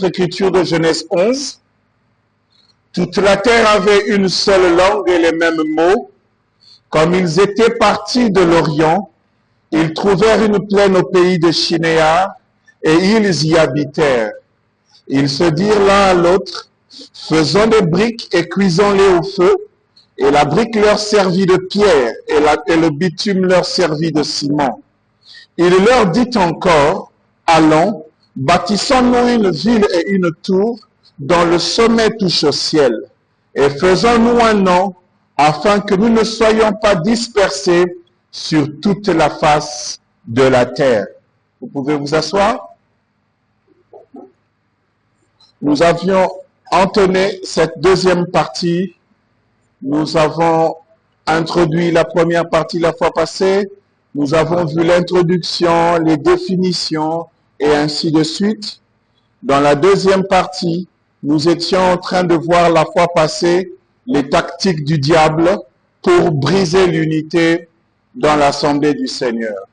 notre écriture de Genèse 11. Toute la terre avait une seule langue et les mêmes mots. Comme ils étaient partis de l'Orient, ils trouvèrent une plaine au pays de Shinéar et ils y habitèrent. Ils se dirent l'un à l'autre, faisons des briques et cuisons-les au feu. Et la brique leur servit de pierre et le bitume leur servit de ciment. Il leur dit encore, allons, bâtissons-nous une ville et une tour dont le sommet touche au ciel. Et faisons-nous un nom afin que nous ne soyons pas dispersés sur toute la face de la terre. Vous pouvez vous asseoir? Nous avions entonné cette deuxième partie. Nous avons introduit la première partie la fois passée. Nous avons vu l'introduction, les définitions et ainsi de suite. Dans la deuxième partie, nous étions en train de voir la fois passée les tactiques du diable pour briser l'unité dans l'Assemblée du Seigneur.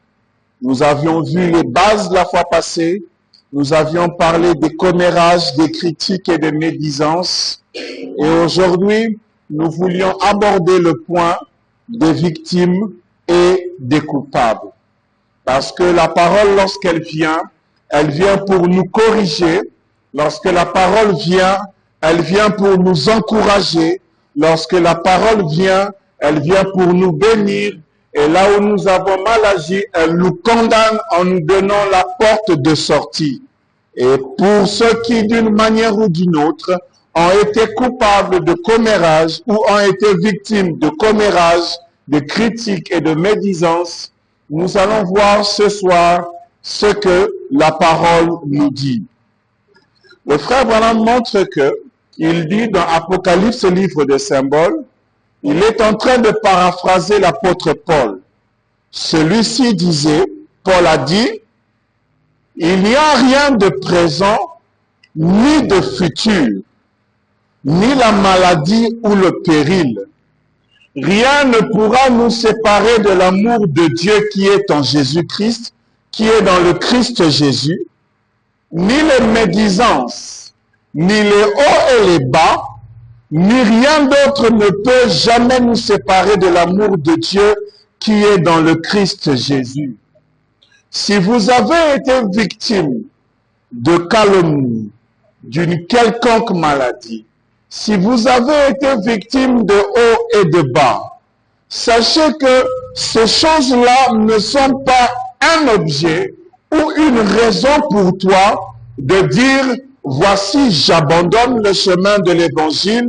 Nous avions vu les bases la fois passée. Nous avions parlé des commérages, des critiques et des médisances. Et aujourd'hui, nous voulions aborder le point des victimes et des coupables. Parce que la parole, lorsqu'elle vient, elle vient pour nous corriger. Lorsque la parole vient, elle vient pour nous encourager. Lorsque la parole vient, elle vient pour nous bénir. Et là où nous avons mal agi, elle nous condamne en nous donnant la porte de sortie. Et pour ceux qui, d'une manière ou d'une autre, ont été coupables de commérage ou ont été victimes de commérage, de critiques et de médisance, nous allons voir ce soir ce que la parole nous dit. Le frère Branham montre que, il dit dans Apocalypse, livre des symboles, il est en train de paraphraser l'apôtre Paul. Celui-ci disait, Paul a dit, il n'y a rien de présent, ni de futur, ni la maladie ou le péril. Rien ne pourra nous séparer de l'amour de Dieu qui est en Jésus-Christ, qui est dans le Christ Jésus, ni les médisances, ni les hauts et les bas, ni rien d'autre ne peut jamais nous séparer de l'amour de Dieu qui est dans le Christ Jésus. Si vous avez été victime de calomnie, d'une quelconque maladie, si vous avez été victime de haut et de bas, sachez que ces choses-là ne sont pas un objet ou une raison pour toi de dire « Voici, j'abandonne le chemin de l'évangile,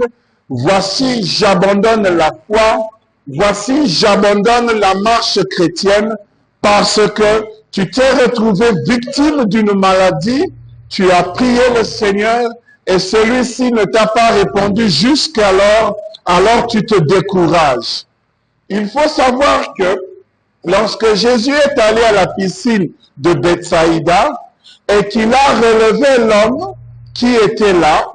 voici, j'abandonne la foi, voici, j'abandonne la marche chrétienne parce que tu t'es retrouvé victime d'une maladie, tu as prié le Seigneur et celui-ci ne t'a pas répondu jusqu'alors, alors tu te décourages. » Il faut savoir que lorsque Jésus est allé à la piscine de Bethsaïda et qu'il a relevé l'homme qui était là,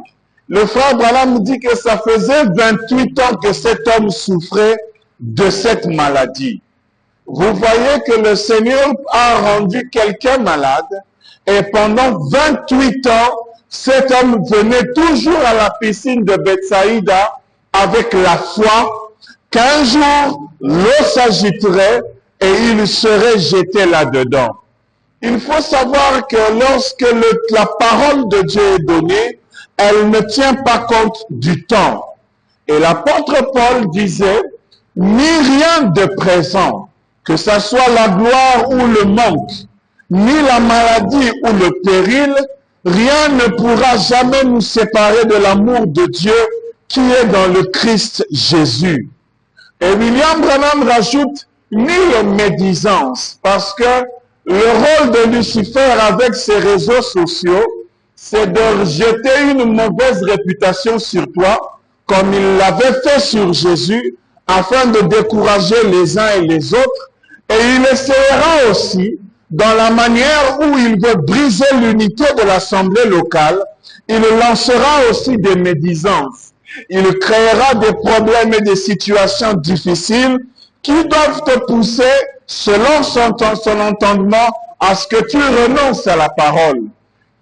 le frère Branham dit que ça faisait 28 ans que cet homme souffrait de cette maladie. Vous voyez que le Seigneur a rendu quelqu'un malade et pendant 28 ans, cet homme venait toujours à la piscine de Bethsaïda avec la foi qu'un jour l'eau s'agiterait et il serait jeté là-dedans. Il faut savoir que lorsque la parole de Dieu est donnée, elle ne tient pas compte du temps. Et l'apôtre Paul disait, ni rien de présent, que ce soit la gloire ou le manque, ni la maladie ou le péril, rien ne pourra jamais nous séparer de l'amour de Dieu qui est dans le Christ Jésus. Et William Branham rajoute, ni les médisances, parce que le rôle de Lucifer avec ses réseaux sociaux, c'est de jeter une mauvaise réputation sur toi, comme il l'avait fait sur Jésus, afin de décourager les uns et les autres. Et il essaiera aussi, dans la manière où il veut briser l'unité de l'assemblée locale, il lancera aussi des médisances. Il créera des problèmes et des situations difficiles qui doivent te pousser, selon son entendement, à ce que tu renonces à la parole.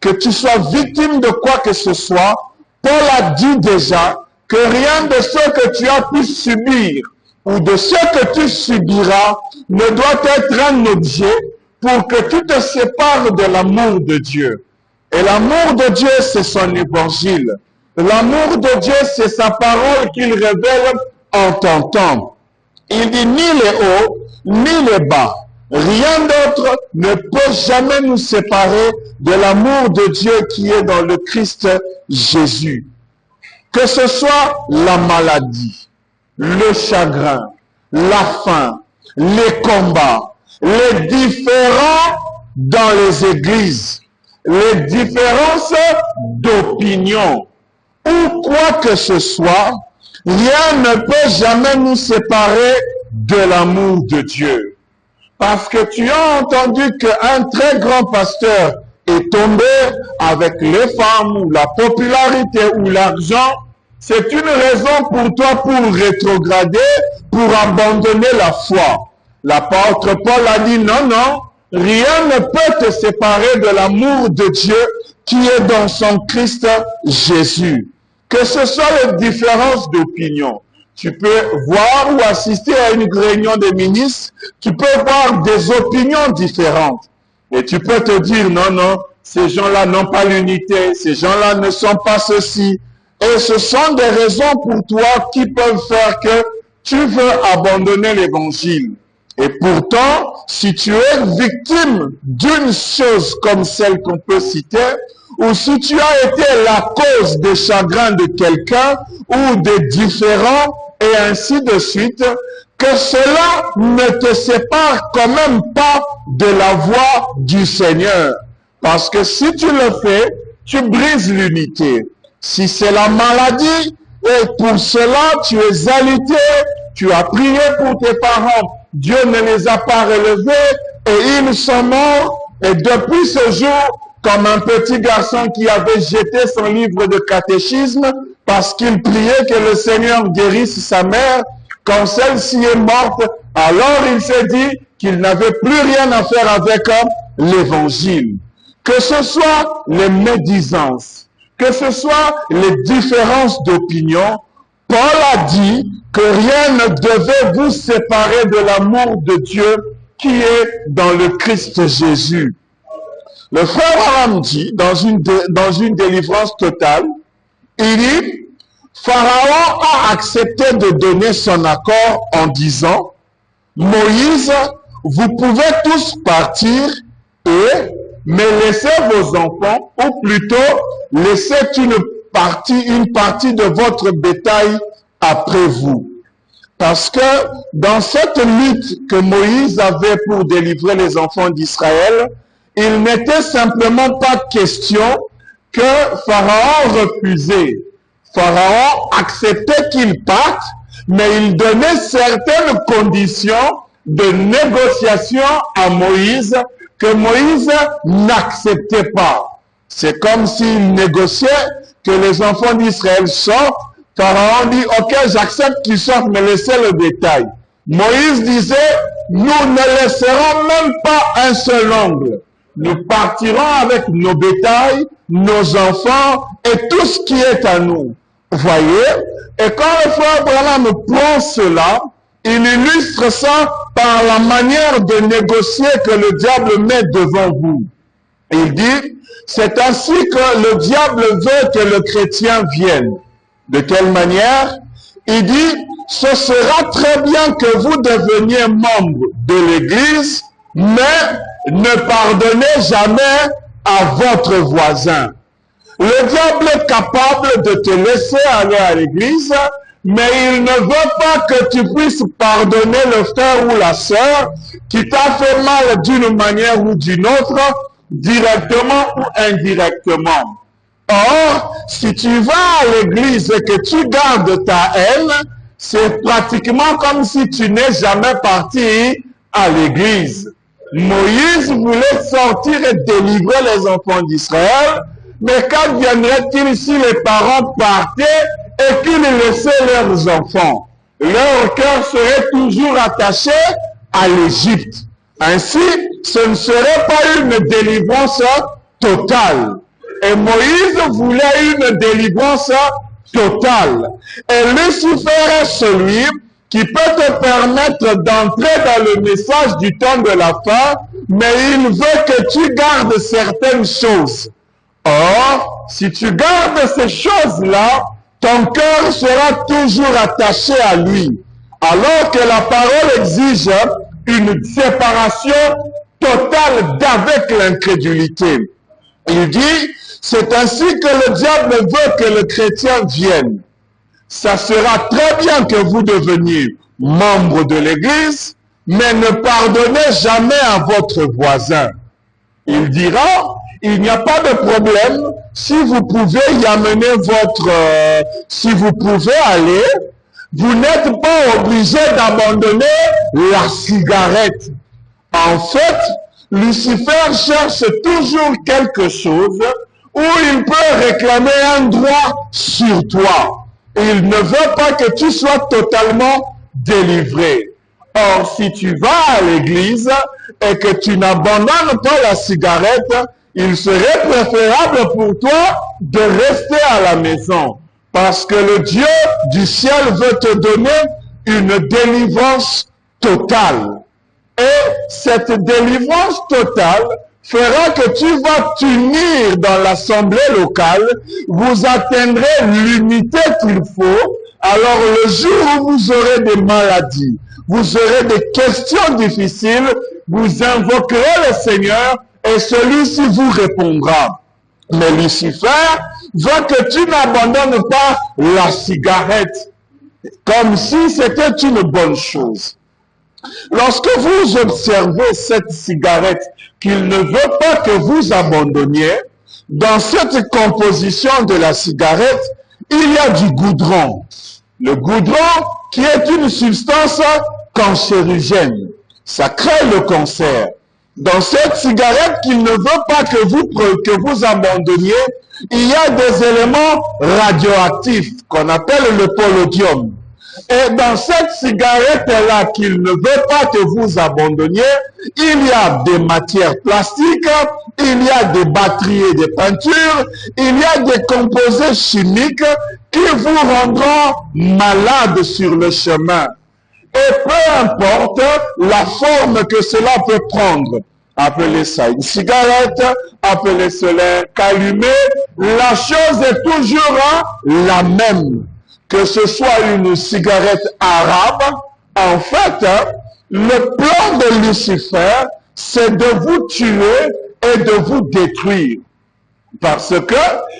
que tu sois victime de quoi que ce soit, Paul a dit déjà que rien de ce que tu as pu subir ou de ce que tu subiras ne doit être un objet pour que tu te sépares de l'amour de Dieu. Et l'amour de Dieu, c'est son évangile. L'amour de Dieu, c'est sa parole qu'il révèle en ton temps. Il dit ni les hauts, ni les bas. Rien d'autre ne peut jamais nous séparer de l'amour de Dieu qui est dans le Christ Jésus. Que ce soit la maladie, le chagrin, la faim, les combats, les différends dans les églises, les différences d'opinion, ou quoi que ce soit, rien ne peut jamais nous séparer de l'amour de Dieu. Parce que tu as entendu qu'un très grand pasteur est tombé avec les femmes ou la popularité ou l'argent, c'est une raison pour toi pour rétrograder, pour abandonner la foi. L'apôtre Paul a dit non, non, rien ne peut te séparer de l'amour de Dieu qui est dans son Christ Jésus. Que ce soit les différences d'opinion. Tu peux voir ou assister à une réunion des ministres, tu peux voir des opinions différentes. Et tu peux te dire, non, non, ces gens-là n'ont pas l'unité, ces gens-là ne sont pas ceci. Et ce sont des raisons pour toi qui peuvent faire que tu veux abandonner l'évangile. Et pourtant, si tu es victime d'une chose comme celle qu'on peut citer, ou si tu as été la cause des chagrins de quelqu'un, ou des différends, et ainsi de suite, que cela ne te sépare quand même pas de la voix du Seigneur. Parce que si tu le fais, tu brises l'unité. Si c'est la maladie, et pour cela tu es alité, tu as prié pour tes parents, Dieu ne les a pas relevés, et ils sont morts, et depuis ce jour, comme un petit garçon qui avait jeté son livre de catéchisme, parce qu'il priait que le Seigneur guérisse sa mère, quand celle-ci est morte, alors il s'est dit qu'il n'avait plus rien à faire avec l'évangile. Que ce soit les médisances, que ce soit les différences d'opinion, Paul a dit que rien ne devait vous séparer de l'amour de Dieu qui est dans le Christ Jésus. Le frère Abraham dit, dans une délivrance totale, il dit, Pharaon a accepté de donner son accord en disant, Moïse, vous pouvez tous partir et mais laissez vos enfants, ou plutôt laissez une partie de votre bétail après vous. Parce que dans cette lutte que Moïse avait pour délivrer les enfants d'Israël, il n'était simplement pas question que Pharaon refusait. Pharaon acceptait qu'il parte, mais il donnait certaines conditions de négociation à Moïse que Moïse n'acceptait pas. C'est comme s'il négociait que les enfants d'Israël sortent. Pharaon dit, ok, j'accepte qu'ils sortent, mais laissez le bétail. Moïse disait, nous ne laisserons même pas un seul ongle. Nous partirons avec nos bétails, nos enfants et tout ce qui est à nous. Voyez? Et quand le frère Abraham prend cela, il illustre ça par la manière de négocier que le diable met devant vous. Il dit, c'est ainsi que le diable veut que le chrétien vienne. De quelle manière? Il dit, ce sera très bien que vous deveniez membre de l'Église, mais ne pardonnez jamais à votre voisin. Le diable est capable de te laisser aller à l'église, mais il ne veut pas que tu puisses pardonner le frère ou la sœur qui t'a fait mal d'une manière ou d'une autre, directement ou indirectement. Or, si tu vas à l'église et que tu gardes ta haine, c'est pratiquement comme si tu n'es jamais parti à l'église. Moïse voulait sortir et délivrer les enfants d'Israël, mais quand viendrait-il si les parents partaient et qu'ils laissaient leurs enfants? Leur cœur serait toujours attaché à l'Égypte. Ainsi, ce ne serait pas une délivrance totale. Et Moïse voulait une délivrance totale. Et Lucifer est celui qui peut te permettre d'entrer dans le message du temps de la fin, mais il veut que tu gardes certaines choses. Or, si tu gardes ces choses-là, ton cœur sera toujours attaché à lui. Alors que la parole exige une séparation totale d'avec l'incrédulité. Il dit, c'est ainsi que le diable veut que le chrétien vienne. Ça sera très bien que vous deveniez membre de l'Église, mais ne pardonnez jamais à votre voisin. Il dira, il n'y a pas de problème si vous pouvez y amener si vous pouvez aller, vous n'êtes pas obligé d'abandonner la cigarette. En fait, Lucifer cherche toujours quelque chose où il peut réclamer un droit sur toi. Il ne veut pas que tu sois totalement délivré. Or, si tu vas à l'église et que tu n'abandonnes pas la cigarette, il serait préférable pour toi de rester à la maison. Parce que le Dieu du ciel veut te donner une délivrance totale. Et cette délivrance totale fera que tu vas t'unir dans l'assemblée locale, vous atteindrez l'unité qu'il faut. Alors le jour où vous aurez des maladies, vous aurez des questions difficiles, vous invoquerez le Seigneur et celui-ci vous répondra. Mais Lucifer veut que tu n'abandonnes pas la cigarette comme si c'était une bonne chose. Lorsque vous observez cette cigarette qu'il ne veut pas que vous abandonniez, dans cette composition de la cigarette, il y a du goudron. Le goudron qui est une substance cancérigène. Ça crée le cancer. Dans cette cigarette qu'il ne veut pas que vous abandonniez, il y a des éléments radioactifs qu'on appelle le polonium. Et dans cette cigarette-là qu'il ne veut pas que vous abandonniez, il y a des matières plastiques, il y a des batteries et des peintures, il y a des composés chimiques qui vous rendront malade sur le chemin. Et peu importe la forme que cela peut prendre, appelez ça une cigarette, appelez cela calumet, la chose est toujours la même. Que ce soit une cigarette arabe, en fait, le plan de Lucifer, c'est de vous tuer et de vous détruire. Parce que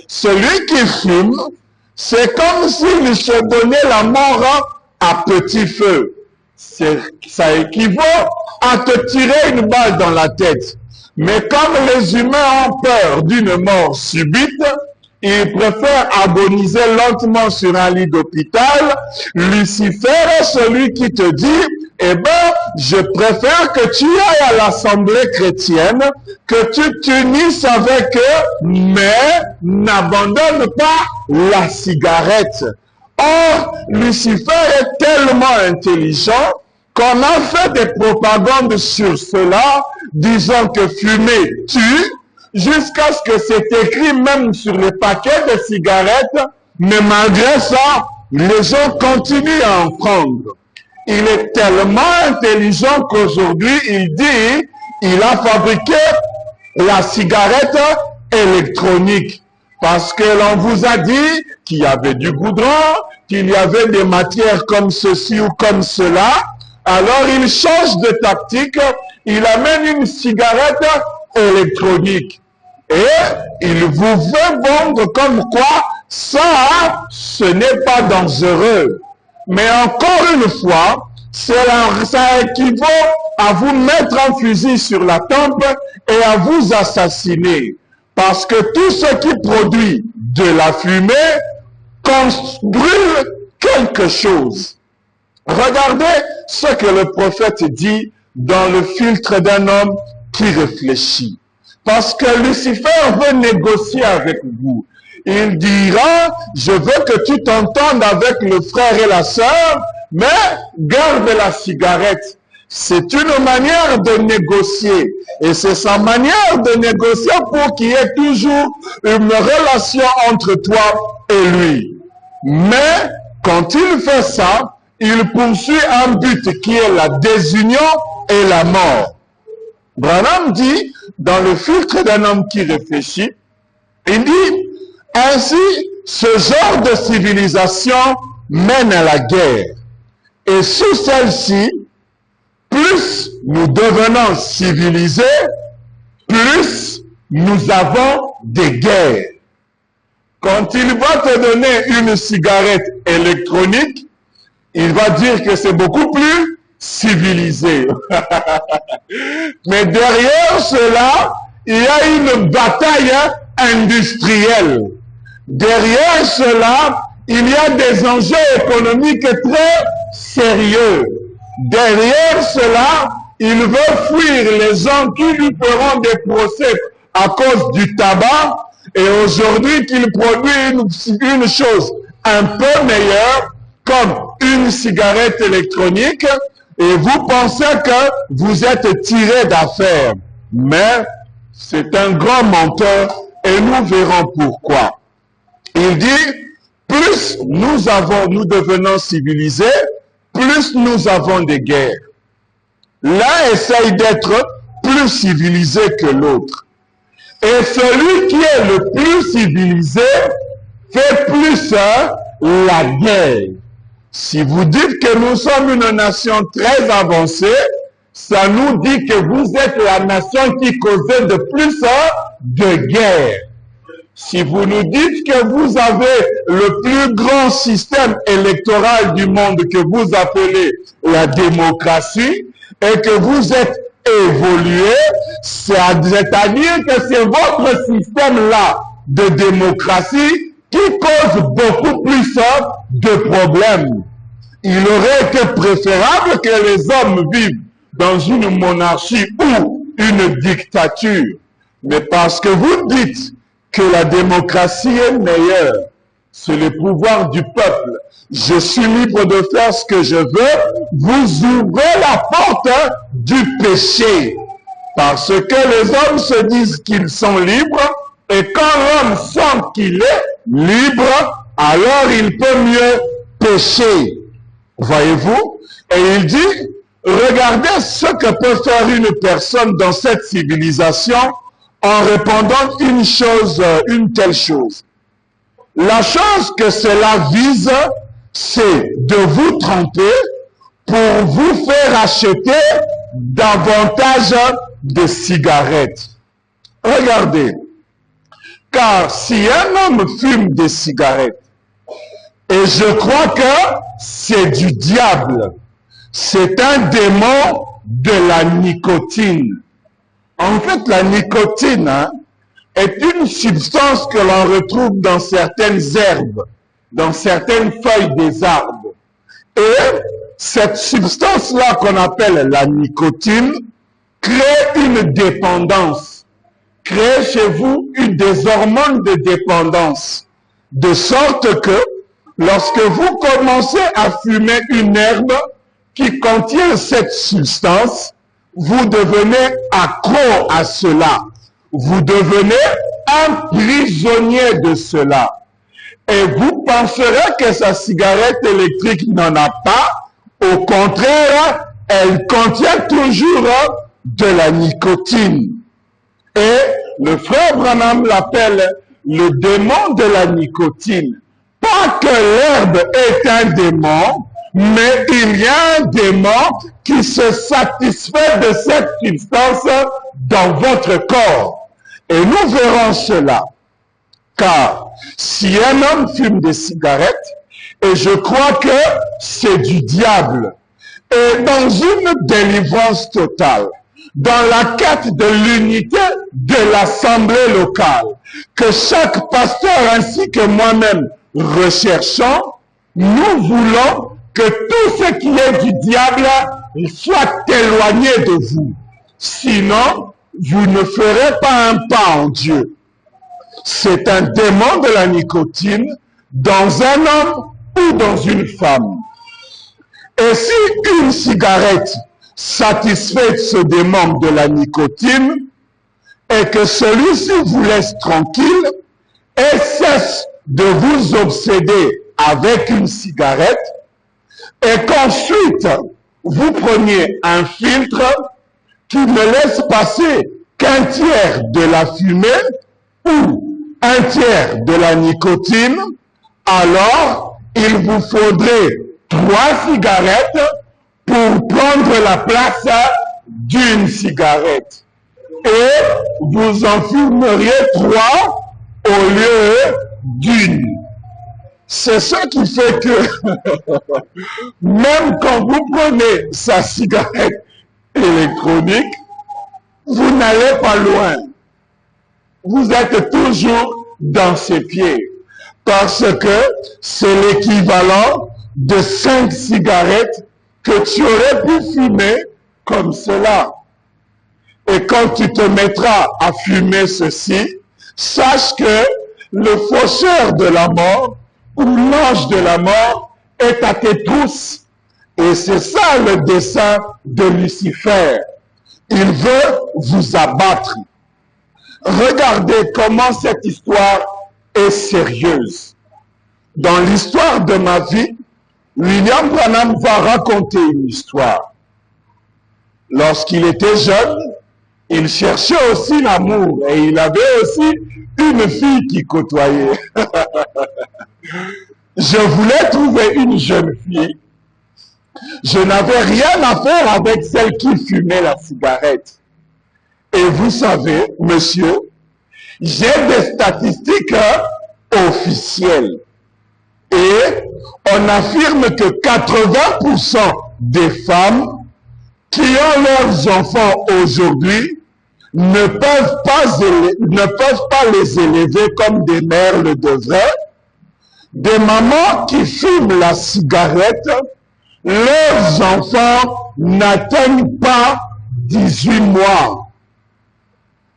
celui qui fume, c'est comme s'il se donnait la mort à petit feu. Ça équivaut à te tirer une balle dans la tête. Mais comme les humains ont peur d'une mort subite, ils préfèrent agoniser lentement sur un lit d'hôpital. Lucifer est celui qui te dit, eh ben, je préfère que tu ailles à l'assemblée chrétienne, que tu t'unisses avec eux, mais n'abandonne pas la cigarette. Or, Lucifer est tellement intelligent qu'on a fait des propagandes sur cela, disant que fumer tue, jusqu'à ce que c'est écrit même sur les paquets de cigarettes, mais malgré ça, les gens continuent à en prendre. Il est tellement intelligent qu'aujourd'hui, il dit, il a fabriqué la cigarette électronique. Parce que l'on vous a dit qu'il y avait du goudron, qu'il y avait des matières comme ceci ou comme cela. Alors il change de tactique, il amène une cigarette électronique. Et il vous veut vendre comme quoi ça, ce n'est pas dangereux. Mais encore une fois, ça équivaut à vous mettre un fusil sur la tempe et à vous assassiner. Parce que tout ce qui produit de la fumée brûle quelque chose. Regardez ce que le prophète dit dans le filtre d'un homme qui réfléchit. Parce que Lucifer veut négocier avec vous. Il dira, je veux que tu t'entendes avec le frère et la sœur, mais garde la cigarette. C'est une manière de négocier. Et c'est sa manière de négocier pour qu'il y ait toujours une relation entre toi et lui. Mais quand il fait ça, il poursuit un but qui est la désunion et la mort. Branham dit, dans le filtre d'un homme qui réfléchit, il dit, ainsi, ce genre de civilisation mène à la guerre. Et sous celle-ci, plus nous devenons civilisés, plus nous avons des guerres. Quand il va te donner une cigarette électronique, il va dire que c'est beaucoup plus civilisé. Mais derrière cela, il y a une bataille industrielle. Derrière cela, il y a des enjeux économiques très sérieux. Derrière cela, il veut fuir les gens qui lui feront des procès à cause du tabac, et aujourd'hui qu'il produit une chose un peu meilleure, comme une cigarette électronique, et vous pensez que vous êtes tiré d'affaire. Mais c'est un grand menteur, et nous verrons pourquoi. Il dit, plus nous devenons civilisés, plus nous avons des guerres. L'un essaye d'être plus civilisé que l'autre. Et celui qui est le plus civilisé fait plus la guerre. Si vous dites que nous sommes une nation très avancée, ça nous dit que vous êtes la nation qui causait de plus de guerre. Si vous nous dites que vous avez le plus grand système électoral du monde que vous appelez la démocratie et que vous êtes évolué, c'est-à-dire que c'est votre système-là de démocratie qui cause beaucoup plus de problèmes. Il aurait été préférable que les hommes vivent dans une monarchie ou une dictature. Mais parce que vous dites que la démocratie est meilleure, c'est le pouvoir du peuple. Je suis libre de faire ce que je veux. Vous ouvrez la porte du péché. Parce que les hommes se disent qu'ils sont libres, et quand l'homme sent qu'il est libre, alors il peut mieux pécher. Voyez-vous? Et il dit, regardez ce que peut faire une personne dans cette civilisation en répondant une telle chose. La chose que cela vise, c'est de vous tromper pour vous faire acheter davantage de cigarettes. Regardez, car si un homme fume des cigarettes, et je crois que c'est du diable, c'est un démon de la nicotine. En fait, la nicotine est une substance que l'on retrouve dans certaines herbes, dans certaines feuilles des arbres. Et cette substance-là qu'on appelle la nicotine crée une dépendance, crée chez vous des hormones de dépendance, de sorte que lorsque vous commencez à fumer une herbe qui contient cette substance, vous devenez accro à cela. Vous devenez un prisonnier de cela. Et vous penserez que sa cigarette électrique n'en a pas. Au contraire, elle contient toujours de la nicotine. Et le frère Branham l'appelle le démon de la nicotine. Pas que l'herbe est un démon, mais il y a un démon qui se satisfait de cette substance dans votre corps. Et nous verrons cela. Car si un homme fume des cigarettes, et je crois que c'est du diable, et dans une délivrance totale, dans la quête de l'unité de l'assemblée locale, que chaque pasteur ainsi que moi-même recherchons, nous voulons que tout ce qui est du diable soit éloigné de vous. Sinon, vous ne ferez pas un pas en Dieu. C'est un démon de la nicotine dans un homme ou dans une femme. Et si une cigarette, satisfaites ce démon de la nicotine et que celui-ci vous laisse tranquille et cesse de vous obséder avec une cigarette et qu'ensuite vous preniez un filtre qui ne laisse passer qu'un tiers de la fumée ou un tiers de la nicotine, alors il vous faudrait 3 cigarettes pour prendre la place d'une cigarette. Et vous en fumeriez 3 au lieu d'une. C'est ça qui fait que même quand vous prenez sa cigarette électronique, vous n'allez pas loin. Vous êtes toujours dans ses pieds. Parce que c'est l'équivalent de 5 cigarettes que tu aurais pu fumer comme cela. Et quand tu te mettras à fumer ceci, sache que le faucheur de la mort ou l'ange de la mort est à tes trousses. Et c'est ça le dessein de Lucifer. Il veut vous abattre. Regardez comment cette histoire est sérieuse. Dans l'histoire de ma vie, William Branham va raconter une histoire. Lorsqu'il était jeune, il cherchait aussi l'amour et il avait aussi une fille qui côtoyait. Je voulais trouver une jeune fille. Je n'avais rien à faire avec celle qui fumait la cigarette. Et vous savez, monsieur, j'ai des statistiques officielles. Et on affirme que 80% des femmes qui ont leurs enfants aujourd'hui ne peuvent pas les élever comme des mères le devraient. Des mamans qui fument la cigarette, leurs enfants n'atteignent pas 18 mois.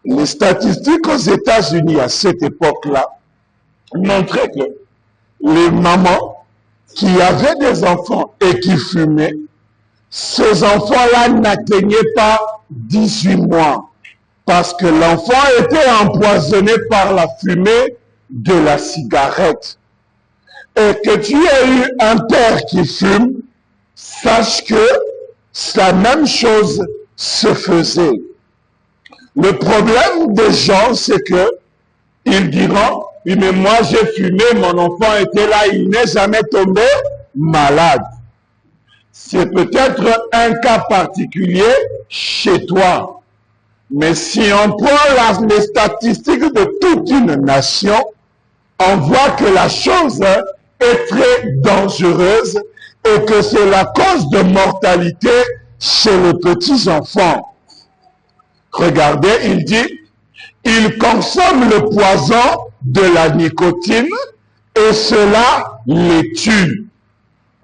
Les statistiques aux États-Unis à cette époque-là montraient que les mamans qui avaient des enfants et qui fumaient, ces enfants-là n'atteignaient pas 18 mois parce que l'enfant était empoisonné par la fumée de la cigarette. Et que tu aies eu un père qui fume, sache que la même chose se faisait. Le problème des gens, c'est que ils diront, oui, mais moi j'ai fumé, mon enfant était là, il n'est jamais tombé malade. C'est peut-être un cas particulier chez toi. Mais si on prend les statistiques de toute une nation, on voit que la chose est très dangereuse et que c'est la cause de mortalité chez les petits enfants. Regardez, il dit, ils consomment le poison de la nicotine et cela les tue.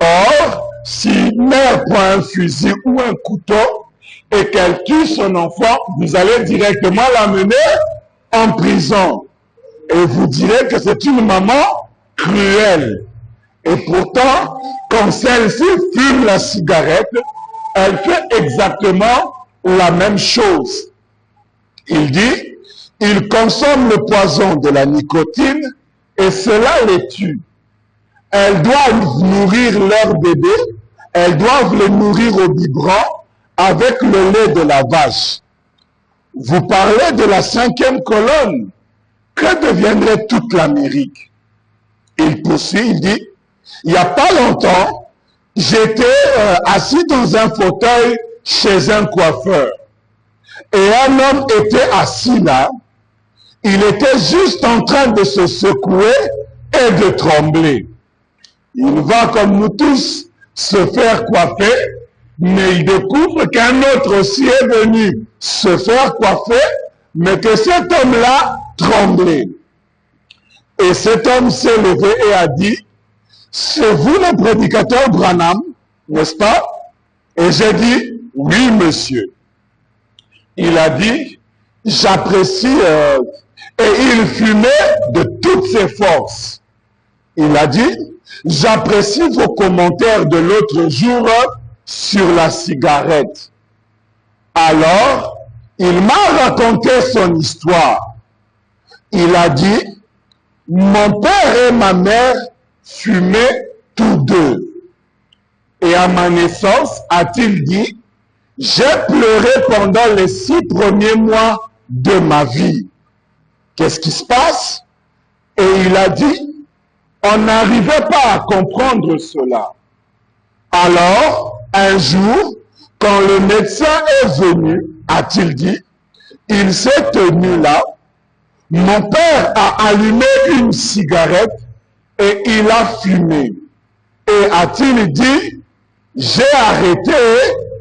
Or, si une mère prend un fusil ou un couteau et qu'elle tue son enfant, vous allez directement l'amener en prison. Et vous direz que c'est une maman cruelle. Et pourtant, quand celle-ci fume la cigarette, elle fait exactement la même chose. Il dit, ils consomment le poison de la nicotine et cela les tue. Elles doivent nourrir leur bébé, elles doivent les nourrir au biberon avec le lait de la vache. Vous parlez de la 5e colonne. Que deviendrait toute l'Amérique? Il poursuit, il dit, il n'y a pas longtemps, j'étais assis dans un fauteuil chez un coiffeur. Et un homme était assis là, il était juste en train de se secouer et de trembler. Il va comme nous tous se faire coiffer, mais il découvre qu'un autre aussi est venu se faire coiffer, mais que cet homme-là tremblait. Et cet homme s'est levé et a dit, c'est vous le prédicateur Branham, n'est-ce pas? Et j'ai dit, oui monsieur. Il a dit, j'apprécie, et il fumait de toutes ses forces. Il a dit, j'apprécie vos commentaires de l'autre jour sur la cigarette. Alors, il m'a raconté son histoire. Il a dit, mon père et ma mère fumaient tous deux. Et à ma naissance, a-t-il dit, j'ai pleuré pendant les 6 premiers mois de ma vie. Qu'est-ce qui se passe? Et il a dit, on n'arrivait pas à comprendre cela. Alors, un jour, quand le médecin est venu, a-t-il dit, il s'est tenu là, mon père a allumé une cigarette et il a fumé. Et a-t-il dit, j'ai arrêté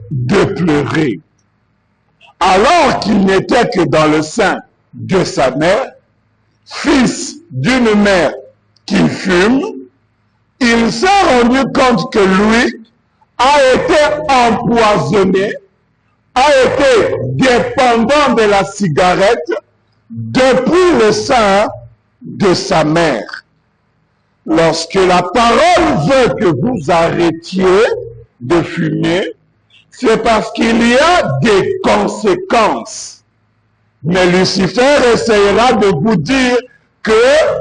de pleurer. Alors qu'il n'était que dans le sein de sa mère, fils d'une mère qui fume, il s'est rendu compte que lui a été empoisonné, a été dépendant de la cigarette depuis le sein de sa mère. Lorsque la parole veut que vous arrêtiez de fumer, c'est parce qu'il y a des conséquences. Mais Lucifer essayera de vous dire que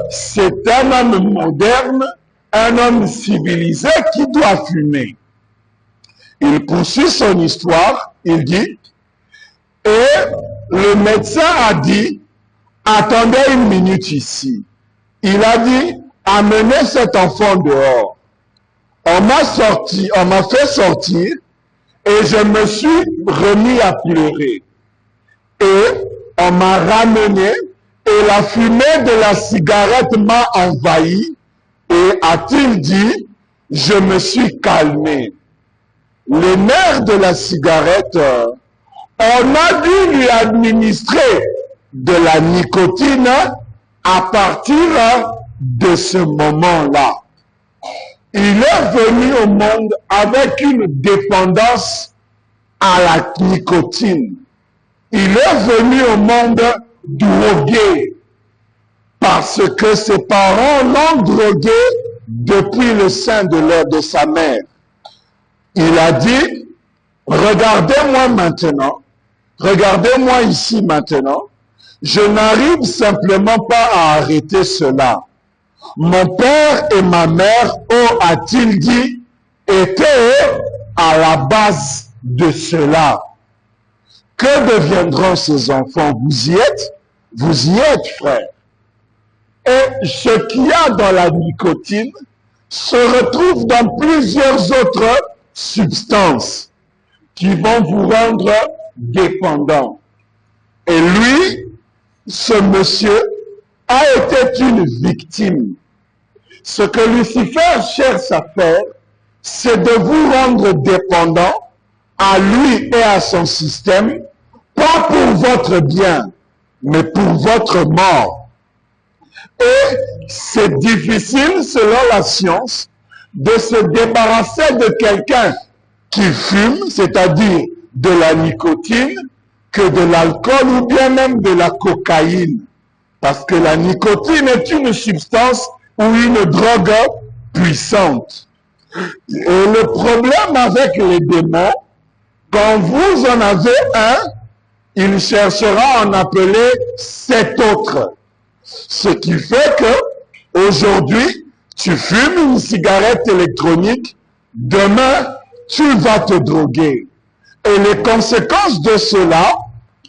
c'est un homme moderne, un homme civilisé qui doit fumer. Il poursuit son histoire, il dit, et le médecin a dit, attendez une minute ici. Il a dit, amenez cet enfant dehors. On m'a fait sortir, et je me suis remis à pleurer. Et on m'a ramené, et la fumée de la cigarette m'a envahi, et a-t-il dit, je me suis calmé. Le nerf de la cigarette, on a dû lui administrer de la nicotine à partir de ce moment-là. Il est venu au monde avec une dépendance à la nicotine. Il est venu au monde drogué parce que ses parents l'ont drogué depuis le sein de sa mère. Il a dit, regardez-moi maintenant, regardez-moi ici maintenant, je n'arrive simplement pas à arrêter cela. Mon père et ma mère, a-t-il dit, étaient à la base de cela. Que deviendront ces enfants? Vous y êtes? Vous y êtes, frère. Et ce qu'il y a dans la nicotine se retrouve dans plusieurs autres substances qui vont vous rendre dépendant. Et lui, ce monsieur, a été une victime. Ce que Lucifer cherche à faire, c'est de vous rendre dépendant à lui et à son système, pas pour votre bien, mais pour votre mort. Et c'est difficile, selon la science, de se débarrasser de quelqu'un qui fume, c'est-à-dire de la nicotine, que de l'alcool ou bien même de la cocaïne. Parce que la nicotine est une substance ou une drogue puissante. Et le problème avec les démons, quand vous en avez un, il cherchera à en appeler 7 autres. Ce qui fait que, aujourd'hui, tu fumes une cigarette électronique, demain, tu vas te droguer. Et les conséquences de cela,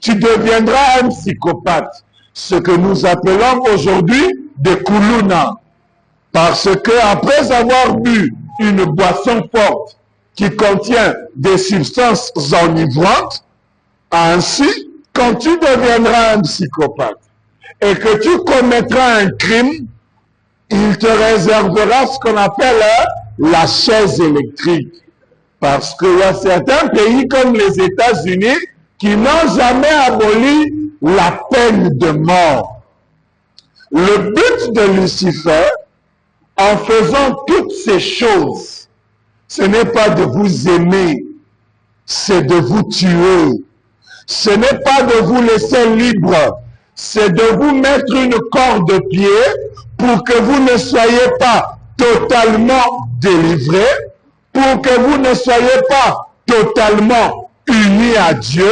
tu deviendras un psychopathe. Ce que nous appelons aujourd'hui des koulouna. Parce que après avoir bu une boisson forte qui contient des substances enivrantes, ainsi, quand tu deviendras un psychopathe et que tu commettras un crime, il te réservera ce qu'on appelle la chaise électrique. Parce qu'il y a certains pays comme les États-Unis qui n'ont jamais aboli la peine de mort. Le but de Lucifer, en faisant toutes ces choses, ce n'est pas de vous aimer, c'est de vous tuer. Ce n'est pas de vous laisser libre, c'est de vous mettre une corde de pied pour que vous ne soyez pas totalement délivrés, pour que vous ne soyez pas totalement unis à Dieu,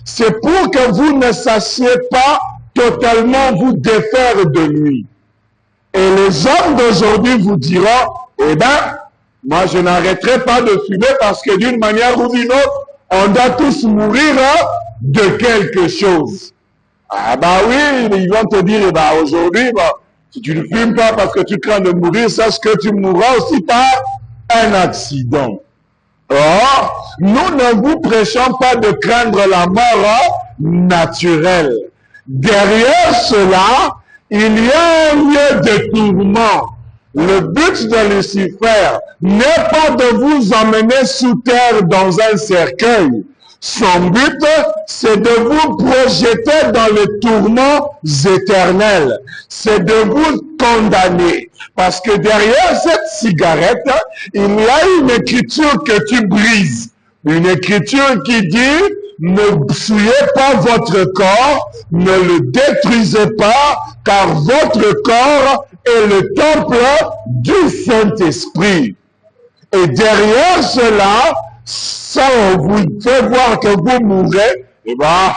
c'est pour que vous ne sachiez pas totalement vous défaire de lui. Et les hommes d'aujourd'hui vous diront, eh ben, moi je n'arrêterai pas de fumer parce que d'une manière ou d'une autre, on doit tous mourir de quelque chose. Ah bah oui, ils vont te dire, eh ben, aujourd'hui, bah, si tu ne fumes pas parce que tu crains de mourir, sache que tu mourras aussi par un accident. Or, nous ne vous prêchons pas de craindre la mort naturelle. Derrière cela, il y a un lieu de tourment. Le but de Lucifer n'est pas de vous emmener sous terre dans un cercueil. Son but, c'est de vous projeter dans les tourments éternels. C'est de vous condamner. Parce que derrière cette cigarette, il y a une écriture que tu brises. Une écriture qui dit, ne souillez pas votre corps, ne le détruisez pas, car votre corps est le temple du Saint-Esprit. Et derrière cela, ça on vous fait voir que vous mourrez, et ben,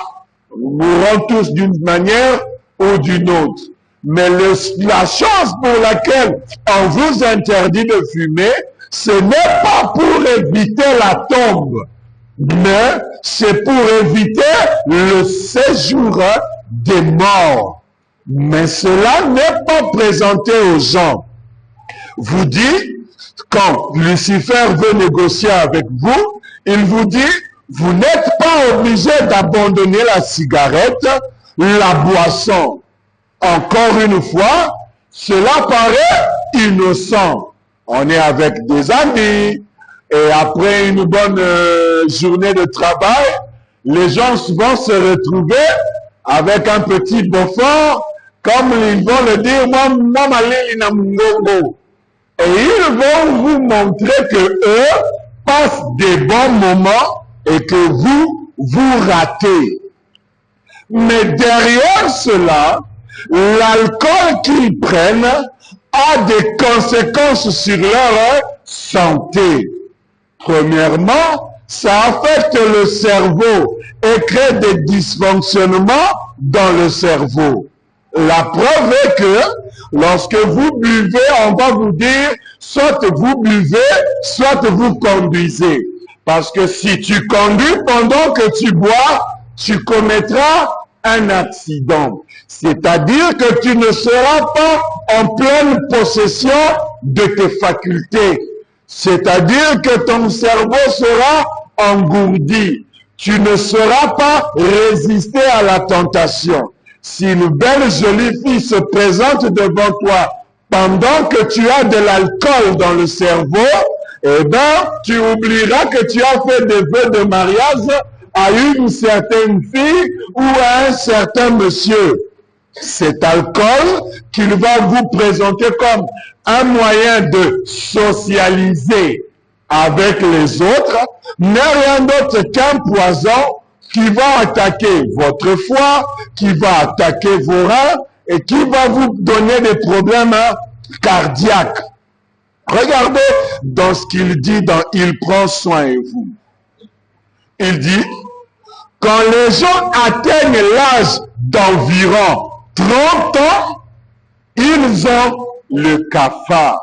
nous mourrons tous d'une manière ou d'une autre. Mais la chose pour laquelle on vous interdit de fumer, ce n'est pas pour éviter la tombe, mais c'est pour éviter le séjour des morts. Mais cela n'est pas présenté aux gens. Vous dit, quand Lucifer veut négocier avec vous, il vous dit, vous n'êtes pas obligé d'abandonner la cigarette, la boisson. Encore une fois, cela paraît innocent. On est avec des amis, et après une bonne journée de travail, les gens vont se retrouver avec un petit beaufort, comme ils vont le dire, et ils vont vous montrer que eux passent des bons moments et que vous ratez. Mais derrière cela, l'alcool qu'ils prennent a des conséquences sur leur santé. Premièrement, ça affecte le cerveau et crée des dysfonctionnements dans le cerveau. La preuve est que lorsque vous buvez, on va vous dire, soit vous buvez, soit vous conduisez. Parce que si tu conduis pendant que tu bois, tu commettras un accident. C'est-à-dire que tu ne seras pas en pleine possession de tes facultés. C'est-à-dire que ton cerveau sera engourdi. Tu ne sauras pas résister à la tentation. Si une belle jolie fille se présente devant toi pendant que tu as de l'alcool dans le cerveau, eh bien, tu oublieras que tu as fait des vœux de mariage à une certaine fille ou à un certain monsieur. Cet alcool qu'il va vous présenter comme un moyen de socialiser avec les autres n'est rien d'autre qu'un poison qui va attaquer votre foie, qui va attaquer vos reins et qui va vous donner des problèmes cardiaques. Regardez dans ce qu'il dit dans « Il prend soin de vous ». Il dit, quand les gens atteignent l'âge d'environ 30 ans, ils ont le cafard.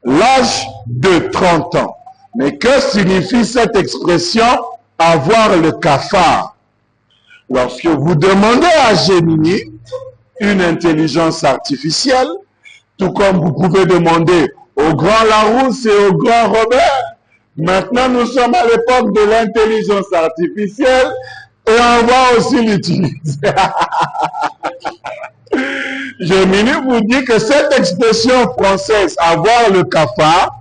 L'âge de 30 ans. Mais que signifie cette expression « avoir le cafard » ? Lorsque vous demandez à Gemini, une intelligence artificielle, tout comme vous pouvez demander au grand Larousse et au grand Robert, maintenant nous sommes à l'époque de l'intelligence artificielle et on va aussi l'utiliser. Gemini vous dit que cette expression française, avoir le cafard,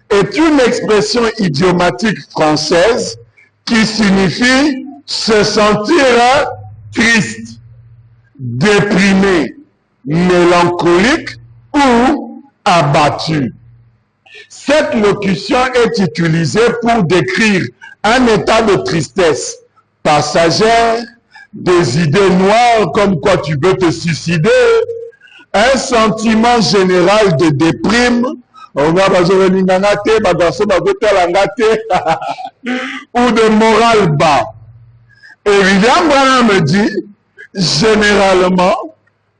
est une expression idiomatique française qui signifie se sentir triste, déprimé, mélancolique ou abattu. Cette locution est utilisée pour décrire un état de tristesse passagère, des idées noires comme quoi tu veux te suicider, un sentiment général de déprime, ou de morale bas. Et William Branham me dit, généralement,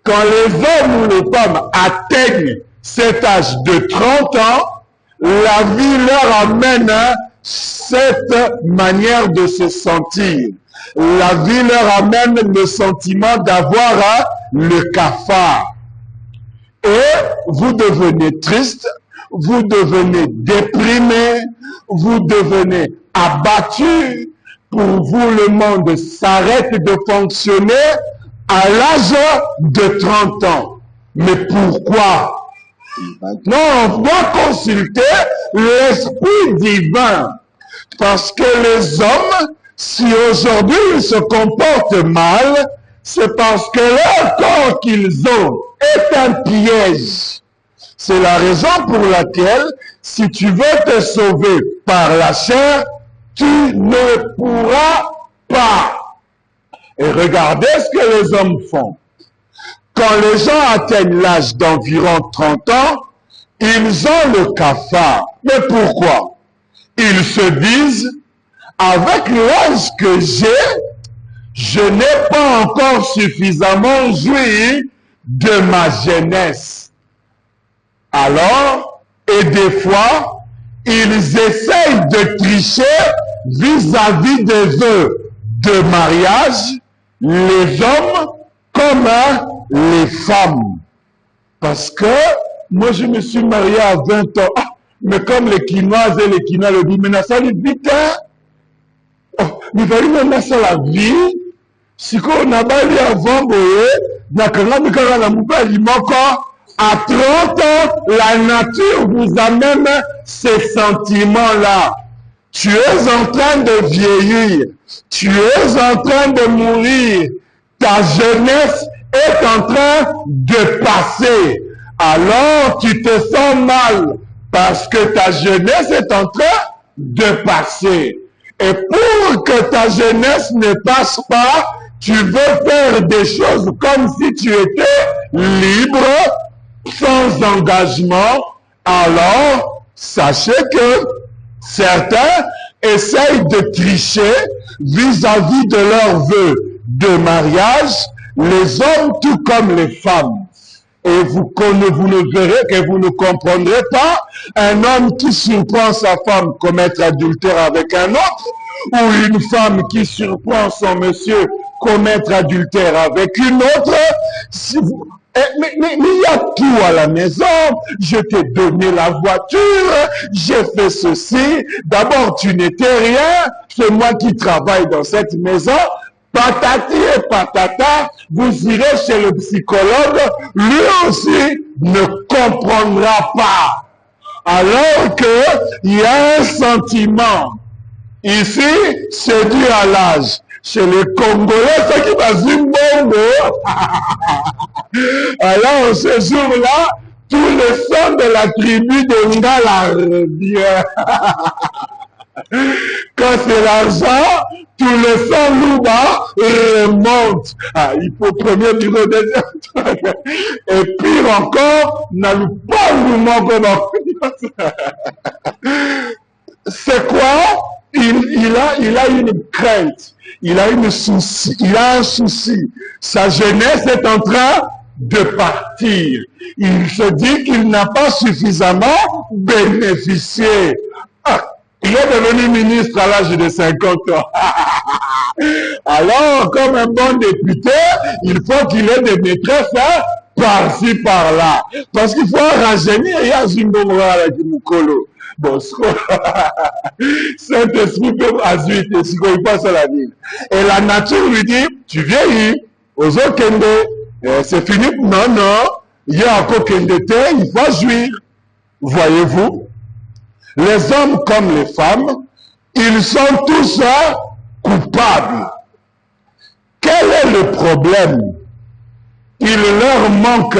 quand les hommes ou les femmes atteignent cet âge de 30 ans, la vie leur amène cette manière de se sentir. La vie leur amène le sentiment d'avoir le cafard. Et vous devenez triste, vous devenez déprimé, vous devenez abattu. Pour vous, le monde s'arrête de fonctionner à l'âge de 30 ans. Mais pourquoi? Maintenant, on doit consulter l'Esprit divin. Parce que les hommes, si aujourd'hui ils se comportent mal, c'est parce que leur corps qu'ils ont est un piège. C'est la raison pour laquelle, si tu veux te sauver par la chair, tu ne pourras pas. Et regardez ce que les hommes font. Quand les gens atteignent l'âge d'environ 30 ans, ils ont le cafard. Mais pourquoi? Ils se disent, avec l'âge que j'ai, je n'ai pas encore suffisamment joui de ma jeunesse. Alors, et des fois, ils essayent de tricher vis-à-vis des vœux de mariage, les hommes comme les femmes. Parce que moi, je me suis marié à 20 ans. Ah, mais comme les Quinoises et les Quinois le disent, mais ça lui dit, mais vraiment, ça la vie. Si on a bali avant, à 30 ans, la nature vous amène ces sentiments-là. Tu es en train de vieillir. Tu es en train de mourir. Ta jeunesse est en train de passer. Alors tu te sens mal parce que ta jeunesse est en train de passer. Et pour que ta jeunesse ne passe pas, tu veux faire des choses comme si tu étais libre, sans engagement. Alors, sachez que certains essayent de tricher vis-à-vis de leurs vœux de mariage, les hommes tout comme les femmes. Et vous ne verrez que vous ne comprendrez pas un homme qui surprend sa femme commettre adultère avec un autre, ou une femme qui surprend son monsieur commettre adultère avec une autre. Si vous, mais il y a tout à la maison. Je t'ai donné la voiture, j'ai fait ceci. D'abord, tu n'étais rien. C'est moi qui travaille dans cette maison. Patati et patata, vous irez chez le psychologue. Lui aussi ne comprendra pas. Alors qu'il y a un sentiment. Ici, c'est dû à l'âge. Chez les Congolais, ceux qui basent bongo. Alors, ce jour-là, tout le sang de la tribu de Ngala revient. Quand c'est l'argent, tout le sang louba remonte. Ah, il faut premier bureau deuxième. Et pire encore, n'a pas le c'est quoi? Il a une crainte. Il a un souci. Sa jeunesse est en train de partir. Il se dit qu'il n'a pas suffisamment bénéficié. Ah, il est devenu ministre à l'âge de 50 ans. Alors, comme un bon député, il faut qu'il ait des maîtresses par-ci, par-là. Parce qu'il faut rajeunir. Il y a Zimbabwe avec Mukolo. Bon, Saint-Esprit peut azuiter, si il passe à la ville. Et la nature lui dit, tu vieillis, aux Okende, c'est fini. Non, non, il y a encore Kende, il faut jouir. Voyez-vous, les hommes comme les femmes, ils sont tous coupables. Quel est le problème? Il leur manque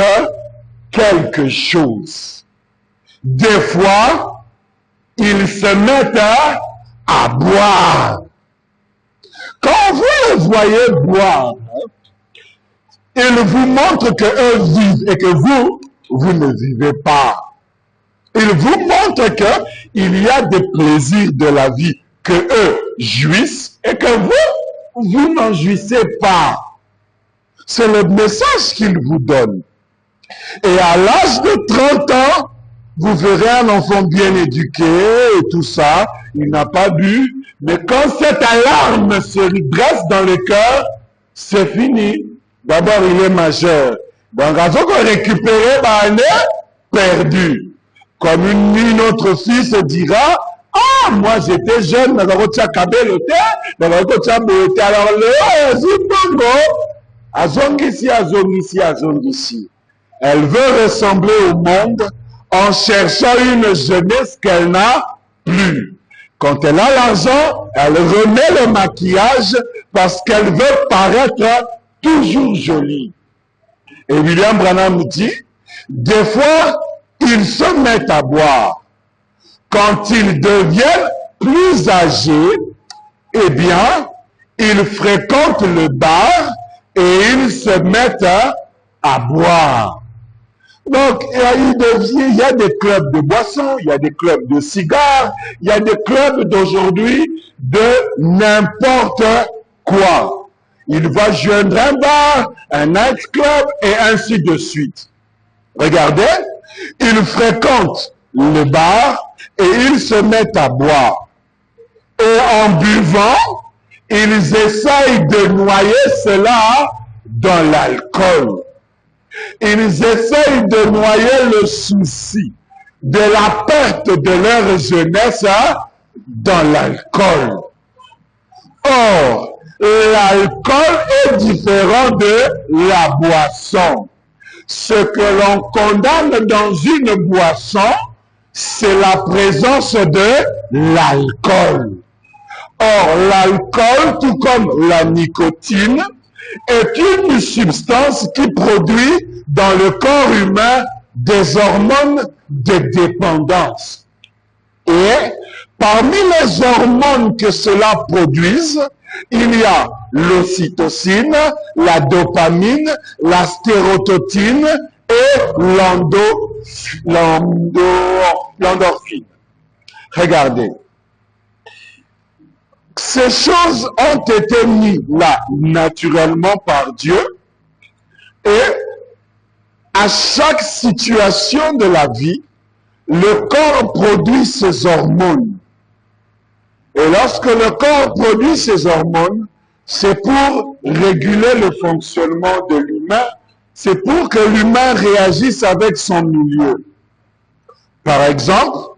quelque chose. Des fois, ils se mettent à boire. Quand vous les voyez boire, ils vous montrent qu'eux vivent et que vous ne vivez pas. Ils vous montrent qu'il y a des plaisirs de la vie que eux jouissent et que vous n'en jouissez pas. C'est le message qu'il vous donne. Et à l'âge de 30 ans, vous verrez un enfant bien éduqué et tout ça, il n'a pas bu, mais quand cette alarme se dresse dans le cœur, c'est fini. D'abord, il est majeur. Donc, il faut qu'on récupère l'année perdue. Comme une autre fille se dira, ah, moi j'étais jeune, mais alors le azongisi. Elle veut ressembler au monde en cherchant une jeunesse qu'elle n'a plus. Quand elle a l'argent, elle remet le maquillage parce qu'elle veut paraître toujours jolie. Et William Branham dit, des fois, ils se mettent à boire. Quand ils deviennent plus âgés, eh bien, ils fréquentent le bar et ils se mettent à boire. Donc, il y a des clubs de boissons, il y a des clubs de cigares, il y a des clubs d'aujourd'hui de n'importe quoi. Il va joindre un bar, un nightclub et ainsi de suite. Regardez, ils fréquentent le bar et ils se mettent à boire. Et en buvant, ils essayent de noyer cela dans l'alcool. Ils essayent de noyer le souci de la perte de leur jeunesse dans l'alcool. Or, l'alcool est différent de la boisson. Ce que l'on condamne dans une boisson, c'est la présence de l'alcool. Or, l'alcool, tout comme la nicotine, est une substance qui produit dans le corps humain des hormones de dépendance. Et parmi les hormones que cela produise, il y a l'ocytocine, la dopamine, la stérotonine et l'endorphine. Regardez. Ces choses ont été mises là naturellement par Dieu et à chaque situation de la vie, le corps produit ses hormones. Et lorsque le corps produit ses hormones, c'est pour réguler le fonctionnement de l'humain, c'est pour que l'humain réagisse avec son milieu. Par exemple,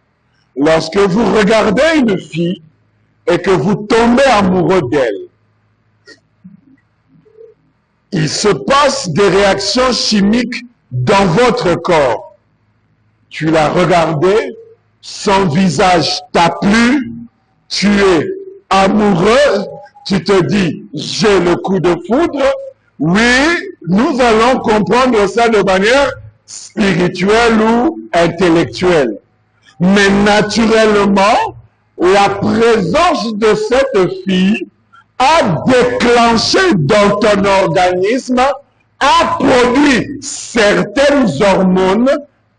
lorsque vous regardez une fille et que vous tombez amoureux d'elle, il se passe des réactions chimiques dans votre corps. Tu l'as regardé, son visage t'a plu, tu es amoureux, tu te dis, j'ai le coup de foudre. Oui, nous allons comprendre ça de manière spirituelle ou intellectuelle. Mais naturellement, la présence de cette fille a déclenché dans ton organisme, a produit certaines hormones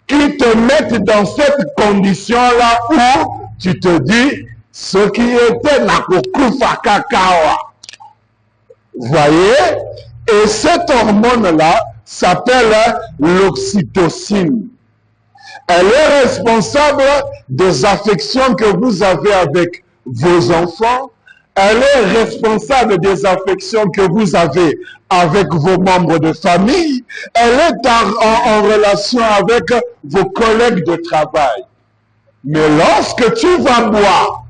qui te mettent dans cette condition-là où tu te dis, ce qui était Nakokufa Kakawa. Voyez? Et cette hormone-là s'appelle l'oxytocine. Elle est responsable des affections que vous avez avec vos enfants. Elle est responsable des affections que vous avez avec vos membres de famille. Elle est en relation avec vos collègues de travail. Mais lorsque tu vas boire,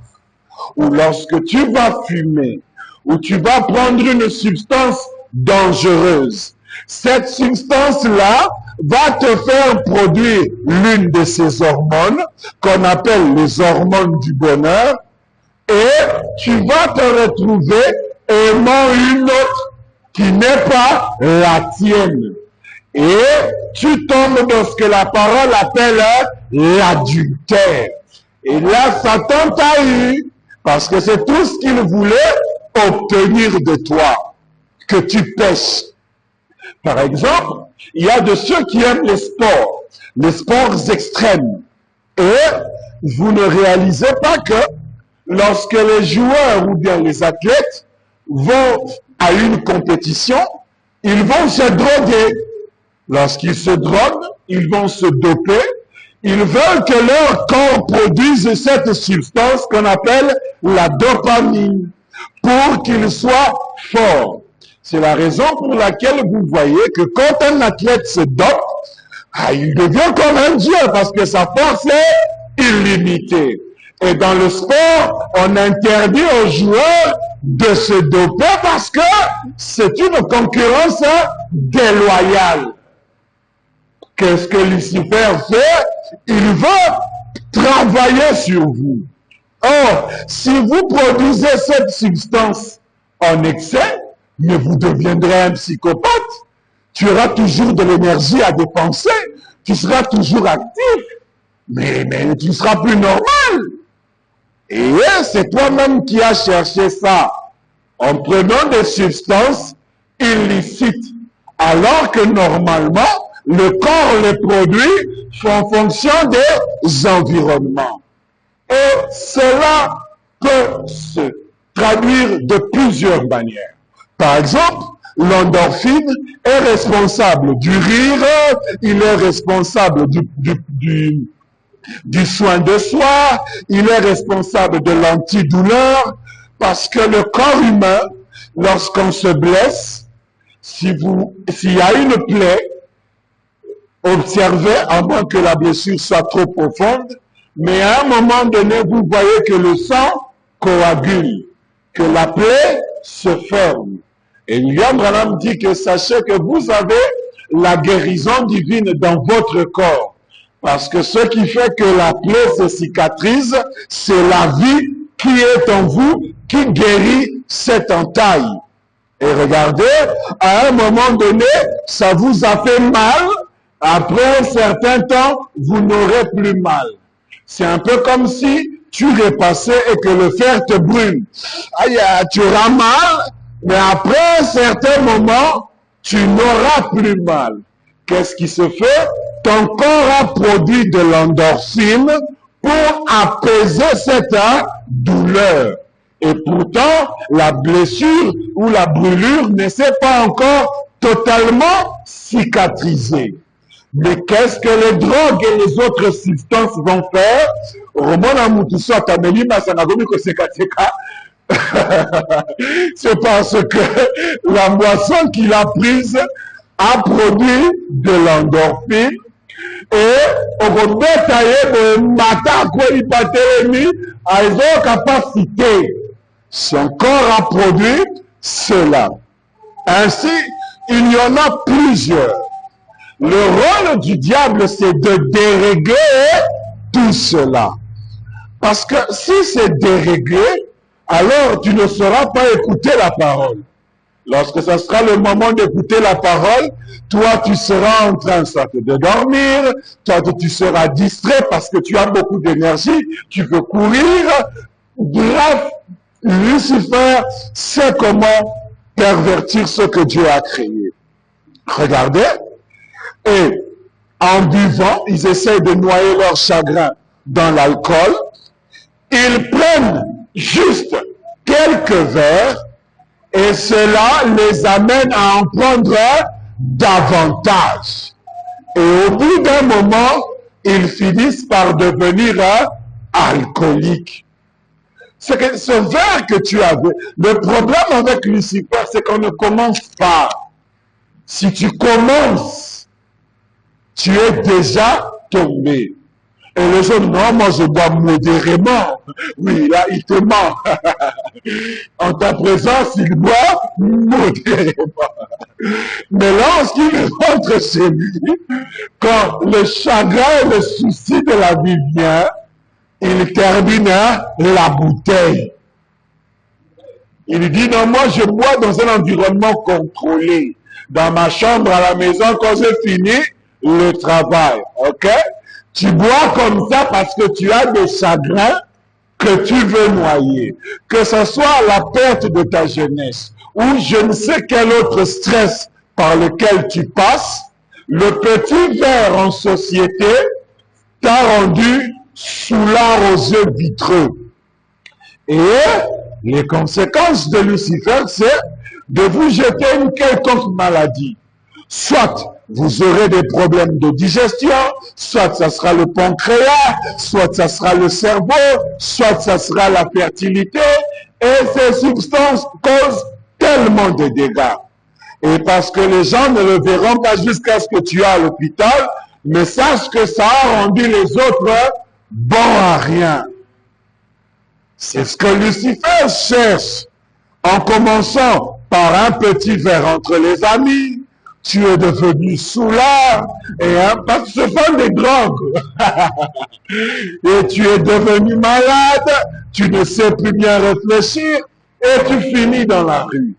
ou lorsque tu vas fumer, ou tu vas prendre une substance dangereuse, cette substance-là va te faire produire l'une de ces hormones qu'on appelle les hormones du bonheur et tu vas te retrouver aimant une autre qui n'est pas la tienne. Et tu tombes dans ce que la parole appelle l'adultère. Et là, Satan t'a eu parce que c'est tout ce qu'il voulait obtenir de toi, que tu pêches. Par exemple, il y a de ceux qui aiment les sports extrêmes. Et vous ne réalisez pas que lorsque les joueurs ou bien les athlètes vont à une compétition, ils vont se droguer. Lorsqu'ils se droguent, ils vont se doper. Ils veulent que leur corps produise cette substance qu'on appelle la dopamine pour qu'ils soient forts. C'est la raison pour laquelle vous voyez que quand un athlète se dope, il devient comme un dieu parce que sa force est illimitée. Et dans le sport, on interdit aux joueurs de se doper parce que c'est une concurrence déloyale. Qu'est-ce que Lucifer fait? Il veut travailler sur vous. Or, si vous produisez cette substance en excès, mais vous deviendrez un psychopathe. Tu auras toujours de l'énergie à dépenser. Tu seras toujours actif. Mais tu ne seras plus normal. Et c'est toi-même qui as cherché ça en prenant des substances illicites. Alors que normalement, le corps les produit en fonction des environnements. Et cela peut se traduire de plusieurs manières. Par exemple, l'endorphine est responsable du rire, il est responsable du soin de soi, il est responsable de l'antidouleur, parce que le corps humain, lorsqu'on se blesse, s'il y a une plaie, observez, à moins que la blessure soit trop profonde, mais à un moment donné, vous voyez que le sang coagule, que la plaie se ferme. Et William Branham dit que sachez que vous avez la guérison divine dans votre corps. Parce que ce qui fait que la plaie se cicatrise, c'est la vie qui est en vous, qui guérit cette entaille. Et regardez, à un moment donné, ça vous a fait mal. Après un certain temps, vous n'aurez plus mal. C'est un peu comme si tu repassais et que le fer te brûle. Aïe, tu auras mal, mais après un certain moment, tu n'auras plus mal. Qu'est-ce qui se fait? Ton corps a produit de l'endorphine pour apaiser cette douleur. Et pourtant, la blessure ou la brûlure ne s'est pas encore totalement cicatrisée. Mais qu'est-ce que les drogues et les autres substances vont faire? C'est parce que la boisson qu'il a prise a produit de l'endorphine et au capacité. Son corps a produit cela. Ainsi, il y en a plusieurs. Le rôle du diable, c'est de dérégler tout cela. Parce que si c'est déréglé, alors tu ne sauras pas écouter la parole. Lorsque ce sera le moment d'écouter la parole, toi tu seras en train soit de dormir, toi tu seras distrait parce que tu as beaucoup d'énergie, tu peux courir. Bref, Lucifer sait comment pervertir ce que Dieu a créé. Regardez, et en buvant, ils essaient de noyer leur chagrin dans l'alcool. Ils prennent juste quelques verres et cela les amène à en prendre davantage. Et au bout d'un moment, ils finissent par devenir alcooliques. C'est que ce verre que tu avais, le problème avec Lucifer, c'est qu'on ne commence pas. Si tu commences, tu es déjà tombé. Et les gens, non, moi je bois modérément. Oui, là, il te ment. En ta présence, il boit modérément. Mais lorsqu'il rentre chez lui, quand le chagrin et le souci de la vie vient, il termine la bouteille. Il dit, non, moi je bois dans un environnement contrôlé. Dans ma chambre à la maison, quand j'ai fini le travail, ok? Tu bois comme ça parce que tu as des chagrins que tu veux noyer. Que ce soit la perte de ta jeunesse ou je ne sais quel autre stress par lequel tu passes, le petit verre en société t'a rendu soulard aux yeux vitreux. Et les conséquences de Lucifer, c'est de vous jeter une quelconque maladie. Soit vous aurez des problèmes de digestion, soit ça sera le pancréas, soit ça sera le cerveau, soit ça sera la fertilité, et ces substances causent tellement de dégâts. Et parce que les gens ne le verront pas jusqu'à ce que tu ailles à l'hôpital, mais sache que ça a rendu les autres bons à rien. C'est ce que Lucifer cherche. En commençant par un petit verre entre les amis, tu es devenu soulard, et parce que ce sont des drogues. Et tu es devenu malade, tu ne sais plus bien réfléchir, et tu finis dans la rue.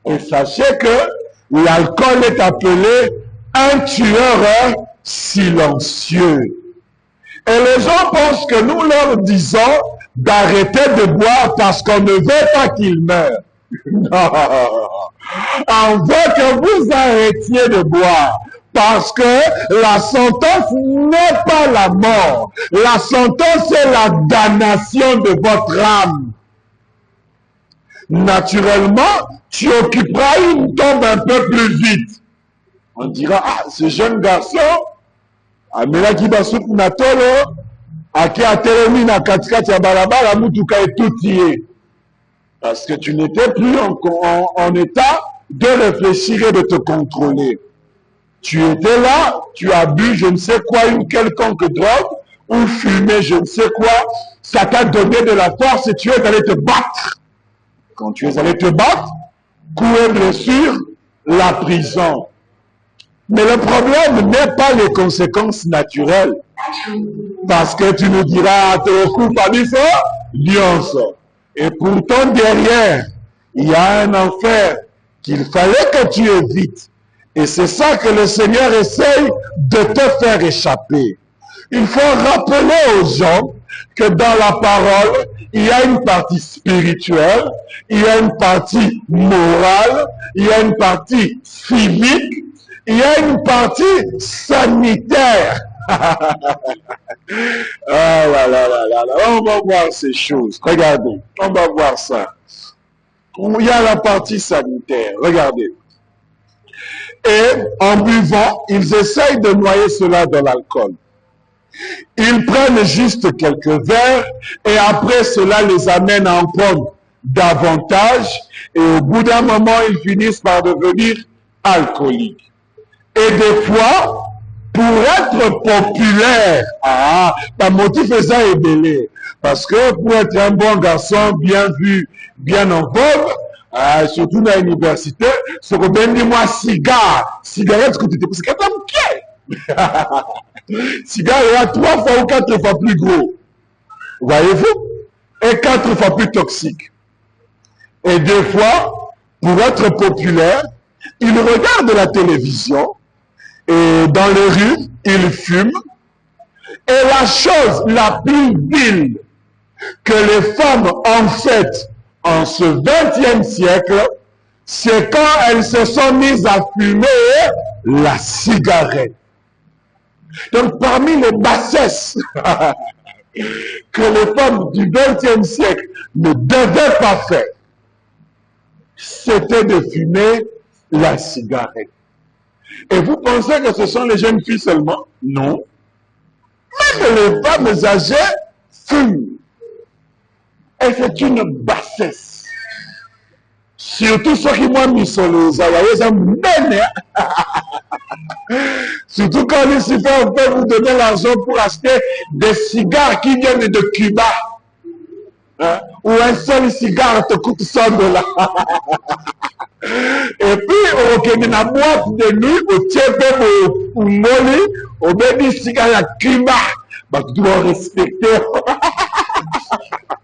Et sachez que l'alcool est appelé un tueur silencieux. Et les gens pensent que nous leur disons d'arrêter de boire parce qu'on ne veut pas qu'ils meurent. Non. On veut que vous arrêtiez de boire. Parce que la sentence n'est pas la mort. La sentence, c'est la damnation de votre âme. Naturellement, tu occuperas une tombe un peu plus vite. On dira, ah, ce jeune garçon, amela qui va soutenir Natolo, qui a terminé na katikati ya balabala, mutuka est tout tiré. Parce que tu n'étais plus en état de réfléchir et de te contrôler. Tu étais là, tu as bu je ne sais quoi, une quelconque drogue, ou fumé je ne sais quoi, ça t'a donné de la force et tu es allé te battre. Quand tu es allé te battre, coup et blessure, la prison. Mais le problème n'est pas les conséquences naturelles. Parce que tu nous diras, te coup pas du fort, Lyonce. Et pourtant derrière, il y a un enfer qu'il fallait que tu évites. Et c'est ça que le Seigneur essaye de te faire échapper. Il faut rappeler aux gens que dans la parole, il y a une partie spirituelle, il y a une partie morale, il y a une partie civique, il y a une partie sanitaire. Ah là là là là là, on va voir ces choses. Regardez, on va voir ça. Il y a la partie sanitaire, regardez. Et en buvant, ils essayent de noyer cela dans l'alcool. Ils prennent juste quelques verres et après cela les amène à en prendre davantage et au bout d'un moment, ils finissent par devenir alcooliques. Et des fois, pour être populaire, ta motif est ça est belé. Parce que pour être un bon garçon, bien vu, bien en vogue, surtout dans l'université, ce qu'on dit moi cigare, cigarette que tu te poses, c'est comme cigare il y a 3 fois ou 4 fois plus gros. Voyez-vous? Et 4 fois plus toxique. Et des fois, pour être populaire, ils regardent la télévision et dans les rues, ils fument. Et la chose la plus vile que les femmes ont faite en ce 20e siècle, c'est quand elles se sont mises à fumer la cigarette. Donc parmi les bassesses que les femmes du 20e siècle ne devaient pas faire, c'était de fumer la cigarette. Et vous pensez que ce sont les jeunes filles seulement? Non. Même les femmes âgées fument. Et c'est une bassesse. Surtout ceux qui m'ont mis sur les awaïs, surtout quand Lucifer peut vous donner l'argent pour acheter des cigares qui viennent de Cuba. Hein? Ou un seul cigare te coûte $100. Et puis, au Kenya, boîte de nuit, au Tchèque, au Moli, au Béni cigare à Cuba. Bah, tu dois respecter.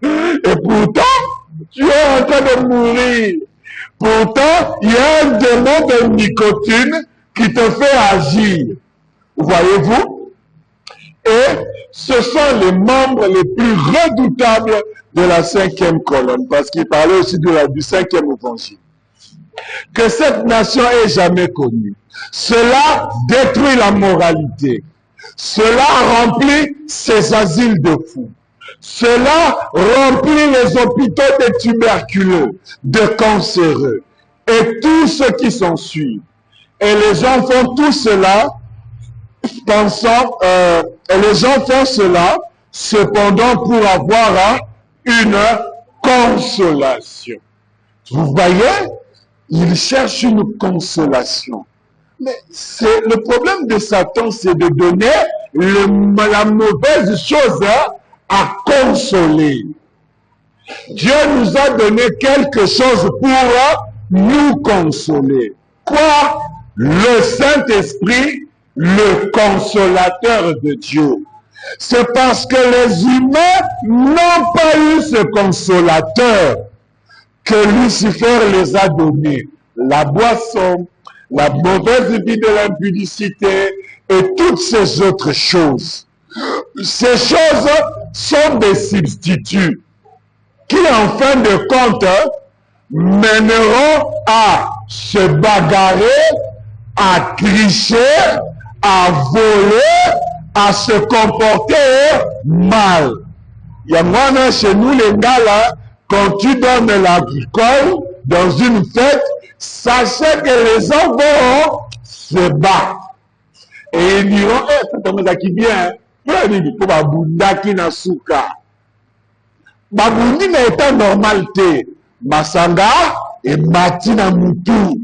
Et pourtant, tu es en train de mourir. Pourtant, il y a un démon de nicotine qui te fait agir. Voyez-vous? Et ce sont les membres les plus redoutables de la 5e colonne, parce qu'il parlait aussi du 5e évangile. Que cette nation ait jamais connu. Cela détruit la moralité. Cela remplit ses asiles de fous. Cela remplit les hôpitaux de tuberculeux, de cancéreux et tout ce qui s'ensuit. Et les gens font tout cela pensant, et les gens font cela cependant pour avoir une consolation. Vous voyez, ils cherchent une consolation. Mais c'est le problème de Satan, c'est de donner la mauvaise chose à consoler. Dieu nous a donné quelque chose pour nous consoler. Quoi? Le Saint-Esprit, le consolateur de Dieu. C'est parce que les humains n'ont pas eu ce consolateur que Lucifer les a donnés. La boisson, la mauvaise vie de l'impudicité et toutes ces autres choses. Ces choses sont des substituts qui, en fin de compte, mèneront à se bagarrer, à tricher, à voler, à se comporter mal. Il y a moi, chez nous, les gars, là, quand tu donnes l'alcool dans une fête, sachez que les gens vont se battre. Et ils diront, c'est un mec qui vient, il faut babundaki na souka. Babundi na état normalité. Masanga et Matina Moutou.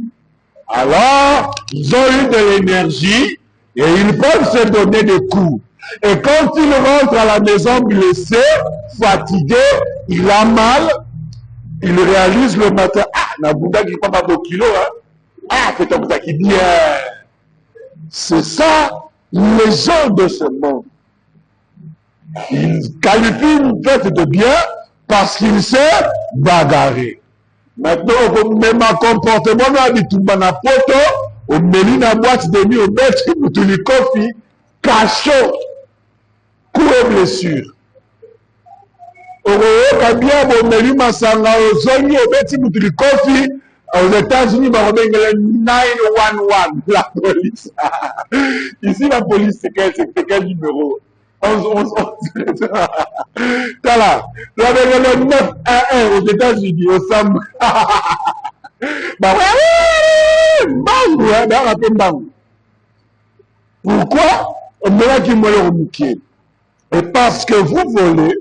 Alors, ils ont eu de l'énergie et ils peuvent se donner des coups. Et quand il rentre à la maison blessé, fatigué, il a mal, il réalise le matin, ah, Nabunda qui pas beau kilo, hein. Ah, c'est un qui dit, c'est ça, les gens de ce monde. Ils qualifient une fête de bien parce qu'il s'est bagarré. Maintenant, même un comportement, on a dit tout le monde photo, on met une boîte de nuit, on met tout le coffee, cachot, coup et blessure. On a bien, on met une masanga, on zongi, on met tout le coffee. Aux États-Unis, on a 911, la police. Ici, la police, c'est quel numéro? 11. Voilà. Là, le 911 aux États-Unis, au Sam. Pourquoi? On me l'a dit, moi, et parce que vous volez,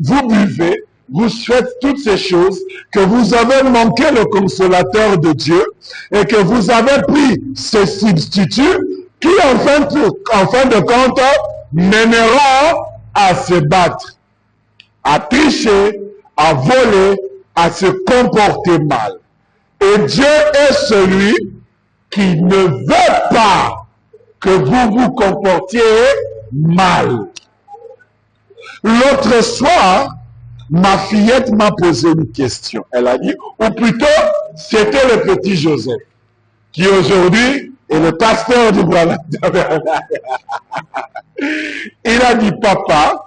vous buvez, vous faites toutes ces choses, que vous avez manqué le consolateur de Dieu, et que vous avez pris ces substituts qui, en fin de compte, mèneront à se battre, à tricher, à voler, à se comporter mal. Et Dieu est celui qui ne veut pas que vous vous comportiez mal. L'autre soir, ma fillette m'a posé une question. Elle a dit, ou plutôt, c'était le petit Joseph, qui aujourd'hui est le pasteur du Branham Tabernacle. Il a dit, papa,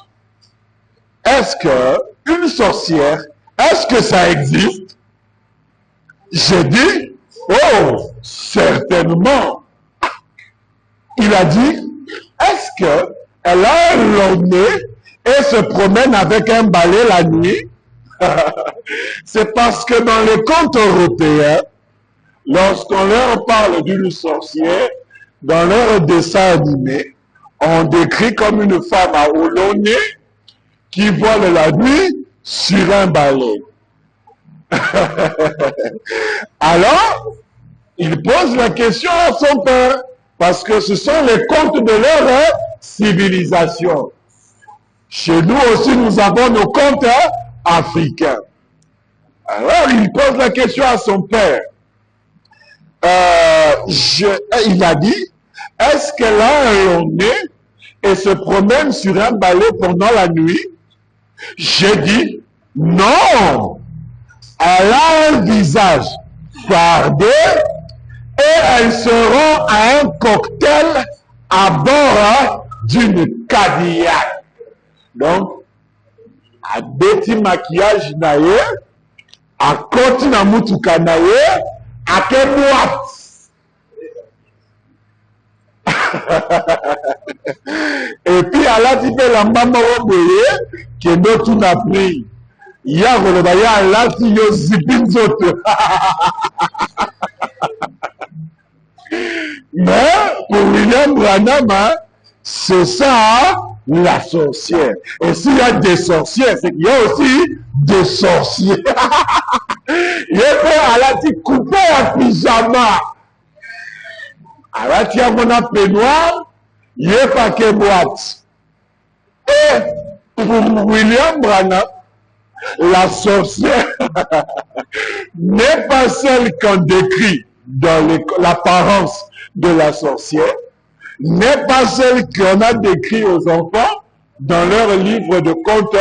est-ce que une sorcière, est-ce que ça existe? J'ai dit, oh, certainement. Il a dit, est-ce que elle a un long nez et se promène avec un balai la nuit? C'est parce que dans les contes européens, lorsqu'on leur parle d'une sorcière, dans leur dessin animé, on décrit comme une femme à au long nez qui vole la nuit sur un balai. Alors, il pose la question à son père, parce que ce sont les contes de leur civilisation. Chez nous aussi, nous avons nos contes africains. Alors, il pose la question à son père. Il a dit, est-ce qu'elle a un long nez et se promène sur un balai pendant la nuit? J'ai dit, non. Elle a un visage fardé et elle se rend à un cocktail à bord d'une Cadillac. Donc, à petit maquillage naïe, à côté na mutuka naïe, à quelle boîte? Et puis, elle a dit que la maman boye, kendo tuna pri ya koloba ya alati yo zipi nzoto. Mais pour William Branham, c'est ça la sorcière. Et s'il y a des sorcières, c'est qu'il y a aussi des sorciers. Il y a alati coupé à pyjama. Alati a mon peignoir, il n'y a pas que boîte. Et pour William Branham, la sorcière n'est pas celle qu'on décrit dans l'apparence de la sorcière, n'est pas celle qu'on a décrit aux enfants dans leur livre de contes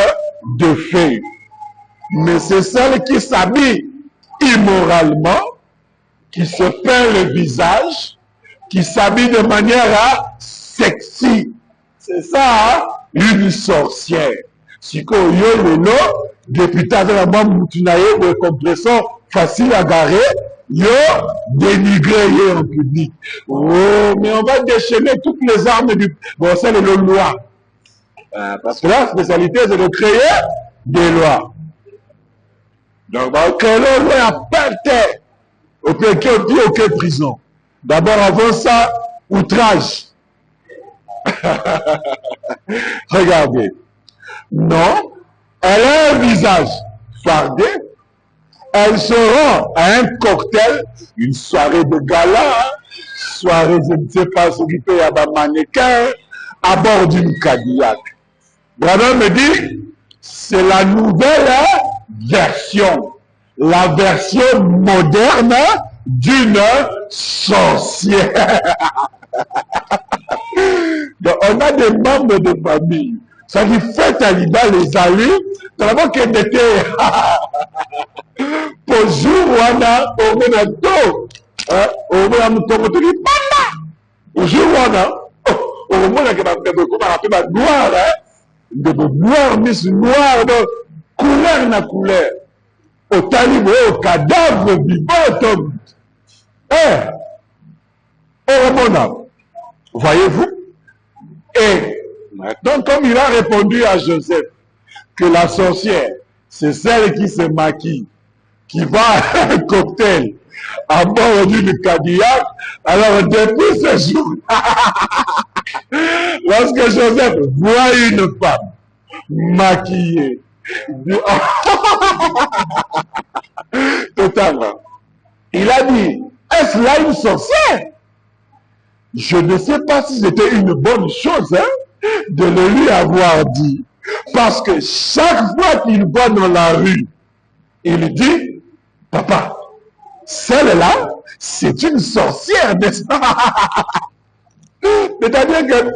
de fées. Mais c'est celle qui s'habille immoralement, qui se peint le visage, qui s'habille de manière sexy. C'est ça, une sorcière. Si qu'on y a le nom, depuis tant de la moutounaye de compression facile à garer, yo dénigré en public. Oh, mais on va déchaîner toutes les armes du... Bon, c'est le loi. Parce que la spécialité, c'est de créer des lois. Donc, on va créer une loi à perte. Aucune prison. D'abord, avant ça, outrage. Regardez. Non, elle a un visage fardé. Elle se rend à un cocktail, une soirée de gala, soirée, je ne sais pas, s'occuper à un mannequin, à bord d'une Cadillac. Branham me dit, c'est la nouvelle version, la version moderne d'une sorcière. Donc, on a des membres de famille. Ça dit, faites à l'Ida les alliés, d'abord qu'elle était pour jour, on a noir, miss noir, couleur na couleur. Au talibé, au cadavre vivant. Voyez-vous? Et maintenant, comme il a répondu à Joseph que la sorcière, c'est celle qui se maquille, qui va à un cocktail à bord d'une Cadillac, alors depuis ce jour, lorsque Joseph voit une femme maquillée, totalement, il a dit, est-ce là une sorcière? Je ne sais pas si c'était une bonne chose de le lui avoir dit. Parce que chaque fois qu'il va dans la rue, il dit, papa, celle-là, c'est une sorcière, n'est-ce pas? C'est-à-dire que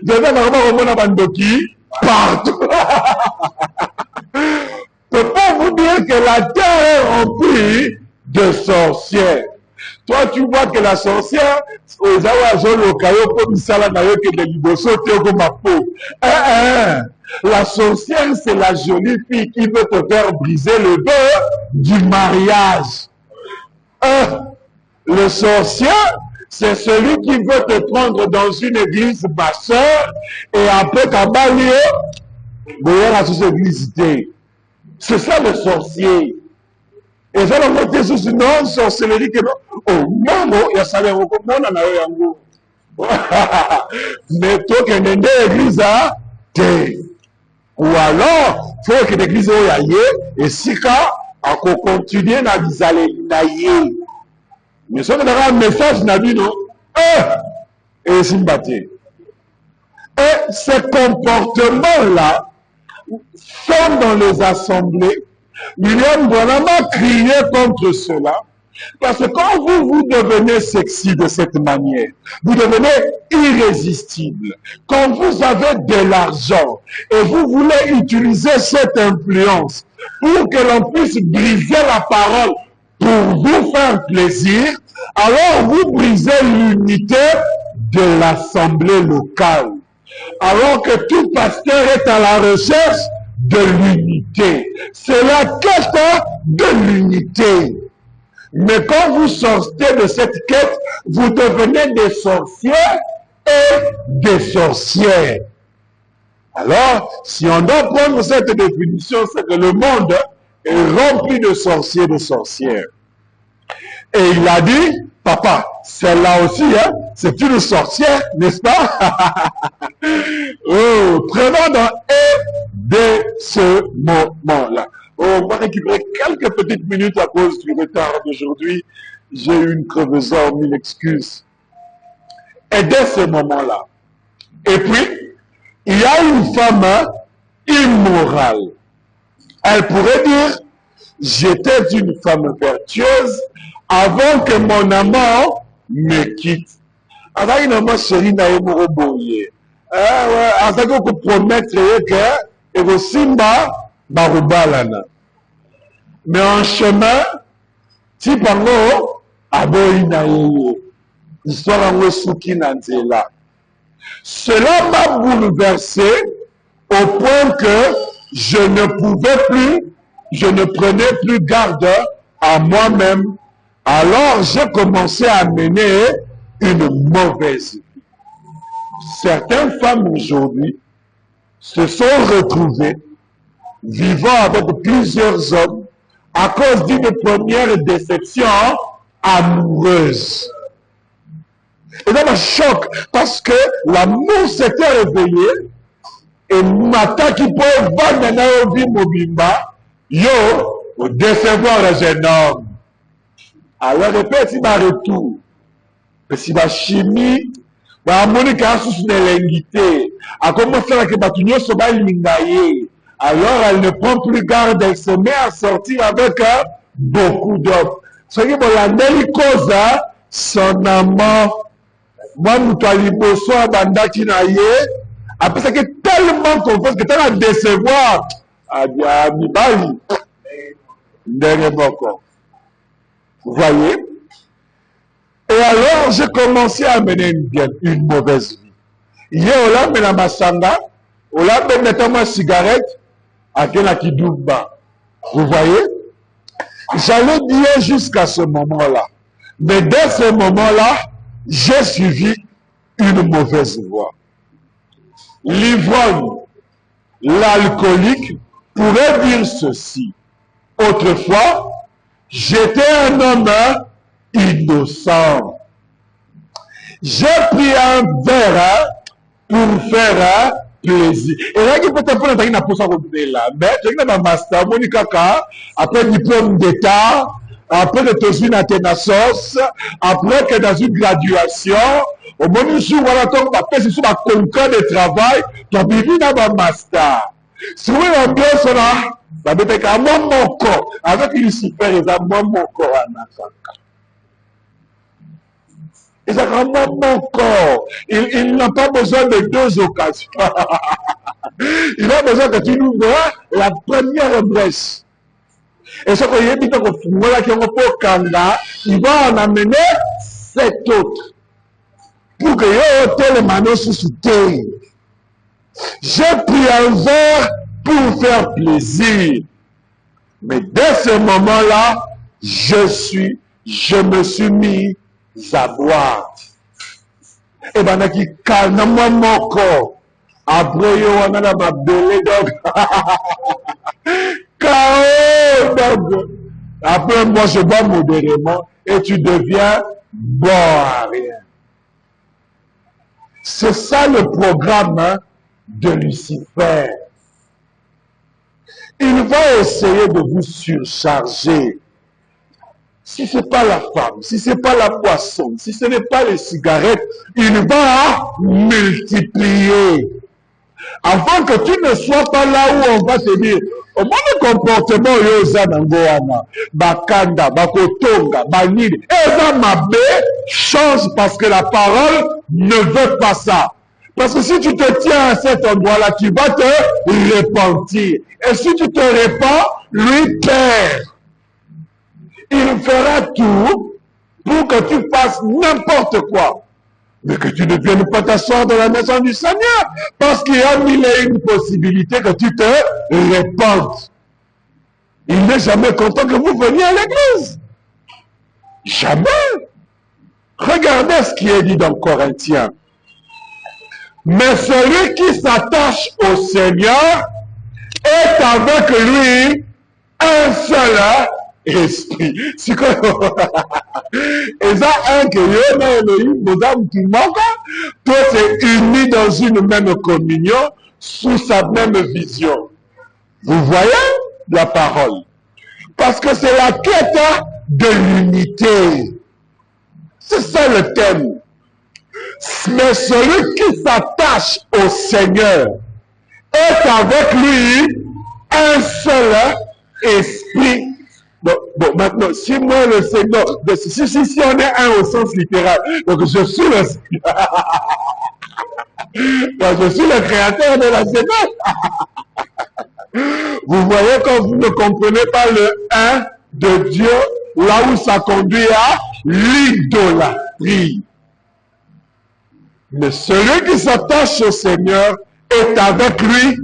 je vais normalement remonter à Bandoki partout. Je ne peux pas vous dire que la terre est remplie de sorcières. Toi, tu vois que la sorcière, la sorcière, c'est la jolie fille qui veut te faire briser le dos du mariage. Le sorcier, c'est celui qui veut te prendre dans une église basseur et après ta banlieue, c'est ça le sorcier. Et ça, on a sous une non sorcellerie que non. Oh, maman, il y a ça, mais toi, qui es dans l'église, ou alors, il faut que l'église ait et si quand, on continue à aller, mais ça, on a un message, on a dit non. Et c'est battu. Et ces comportements-là sont dans les assemblées. William Branham a crié contre cela, parce que quand vous devenez sexy de cette manière, vous devenez irrésistible. Quand vous avez de l'argent et vous voulez utiliser cette influence pour que l'on puisse briser la parole pour vous faire plaisir, alors vous brisez l'unité de l'assemblée locale. Alors que tout pasteur est à la recherche de l'unité. C'est la quête de l'unité. Mais quand vous sortez de cette quête, vous devenez des sorciers et des sorcières. Alors, si on doit prendre cette définition, c'est que le monde est rempli de sorciers et de sorcières. Et il a dit, papa, celle-là aussi, hein, c'est une sorcière, n'est-ce pas? Oh, prenons dans dès ce moment-là. Oh, on va récupérer quelques petites minutes à cause du retard d'aujourd'hui. J'ai eu une crevaison, mille excuses. Et dès ce moment-là. Et puis, il y a une femme immorale. Elle pourrait dire, j'étais une femme vertueuse avant que mon amant me quitte. Avant une amant chérie n'a pas boye. Avant que promettre que et que simba barubalana. Mais en chemin, si pango aboyi na yeye. Histoire en souki nanzela. Cela m'a bouleversé au point que je ne pouvais plus, je ne prenais plus garde à moi-même. Alors j'ai commencé à mener une mauvaise vie. Certaines femmes aujourd'hui se sont retrouvées vivant avec plusieurs hommes à cause d'une première déception amoureuse. Et là, un choc, parce que l'amour s'était réveillé, et Mata qui peut vendre na vie mobimba, yo, au décevoir le jeune homme. Alors, répète, il va retour. Parce qu'il va chimie, va Monica a sous une linguité. A commencé à que Batunyo se va lingayer. Alors, elle ne prend plus garde, elle se met à sortir avec beaucoup d'hommes. Ce qui est cause, son amant. Moi, Moutalibo, soit Bandaki Naye, après ça, que tellement confiance que tu as décevoir. Ah, Mibali. Vous voyez? Et alors, j'ai commencé à mener une mauvaise vie. Hier, on l'a mis dans ma sanga, on l'a mis dans ma cigarette, à Kenaki Doumba. Vous voyez? J'allais dire jusqu'à ce moment-là. Mais dès ce moment-là, j'ai suivi une mauvaise voie. L'ivrogne, l'alcoolique pourrait dire ceci. Autrefois, j'étais un homme innocent. J'ai pris un verre pour faire plaisir. Et là, il peut être pour la pour ça là. Mais j'ai un master, Monica, après diplôme d'état, après que tu es une Athénasos, après que dans une graduation, au moment où tu as fait un concours de travail, tu as vécu dans un master. Si vous avez un bien cela, ça veut dire qu'à mon corps, avec Lucifer, il a mon corps en Afrique. Il a mon corps. Il n'a pas besoin de deux occasions. Il a besoin que tu nous vois la première brèche. Et ce que j'ai dit, il va en amener 7 autres. Pour que yo tel manos sous terre. J'ai pris un verre pour faire plaisir. Mais dès ce moment-là, je me suis mis à boire. Et ben, qui calme mon corps. Après, yo, on a ma belé, donc. Après, moi, je bois modérément et tu deviens bon à rien. C'est ça le programme de Lucifer. Il va essayer de vous surcharger. Si ce n'est pas la femme, si ce n'est pas la boisson, si ce n'est pas les cigarettes, il va multiplier. Avant que tu ne sois pas là où on va te dire, au moins le comportement yoza nangoana, bakanda, bakotonga, banide, eza mabe change parce que la parole ne veut pas ça. Parce que si tu te tiens à cet endroit-là, tu vas te repentir. Et si tu te répands, lui perd. Il fera tout pour que tu fasses n'importe quoi. Mais que tu ne viennes pas t'asseoir dans la maison du Seigneur. Parce qu'il y a mille et une possibilités que tu te répandes. Il n'est jamais content que vous veniez à l'église. Jamais. Regardez ce qui est dit dans Corinthiens. Mais celui qui s'attache au Seigneur est avec lui un seul esprit. C'est quoi? Et ça, un que yo na Elohim, nos âmes qui manquent, tous est unis dans une même communion, sous sa même vision. Vous voyez la parole? Parce que c'est la quête de l'unité. C'est ça le thème. Mais celui qui s'attache au Seigneur est avec lui un seul esprit. Bon, maintenant, si moi le Seigneur, si on est un au sens littéral, donc je suis le donc je suis le créateur de la Seigneur. Vous voyez quand vous ne comprenez pas le un de Dieu, là où ça conduit à l'idolâtrie. Mais celui qui s'attache au Seigneur est avec lui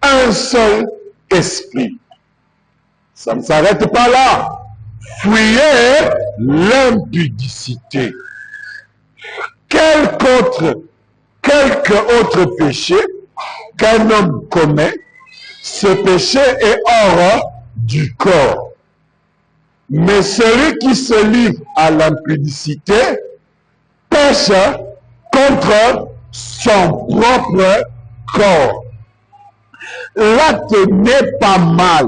un seul esprit. Ça ne s'arrête pas là. Fuyez l'impudicité. Quelque autre péché qu'un homme commet, ce péché est hors du corps. Mais celui qui se livre à l'impudicité pêche contre son propre corps. L'acte n'est pas mal.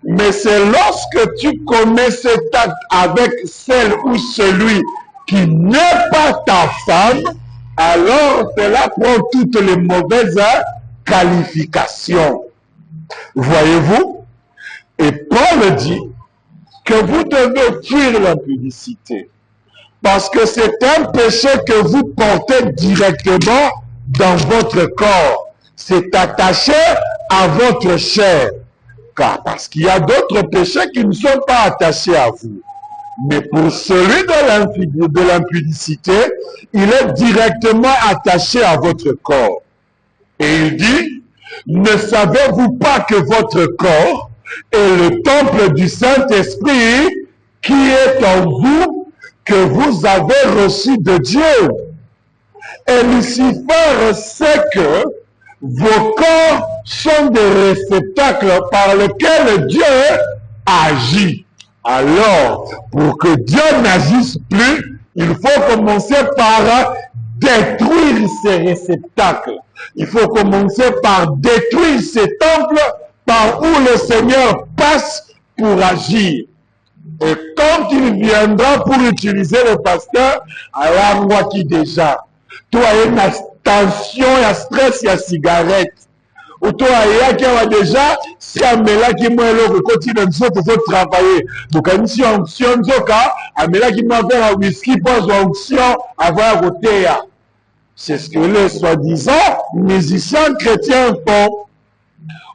Mais c'est lorsque tu commets cet acte avec celle ou celui qui n'est pas ta femme, alors cela prend toutes les mauvaises qualifications. Voyez-vous? Et Paul dit que vous devez fuir l'impudicité. Parce que c'est un péché que vous portez directement dans votre corps. C'est attaché à votre chair. Parce qu'il y a d'autres péchés qui ne sont pas attachés à vous. Mais pour celui de l'impudicité, il est directement attaché à votre corps. Et il dit, ne savez-vous pas que votre corps est le temple du Saint-Esprit qui est en vous, que vous avez reçu de Dieu? Et Lucifer sait que vos corps sont des réceptacles par lesquels Dieu agit. Alors, pour que Dieu n'agisse plus, il faut commencer par détruire ces réceptacles. Il faut commencer par détruire ces temples par où le Seigneur passe pour agir. Et quand il viendra pour utiliser le pasteur, alors moi qui déjà, toi, il y a tension, il y a stress, il y a cigarette. Ou toi, il y a déjà, si Amela qui m'a dit que continue il faut travailler. Donc, si onction, Amela qui m'a fait un whisky, pose onction avant à côté. C'est ce que les soi-disant musiciens chrétiens font.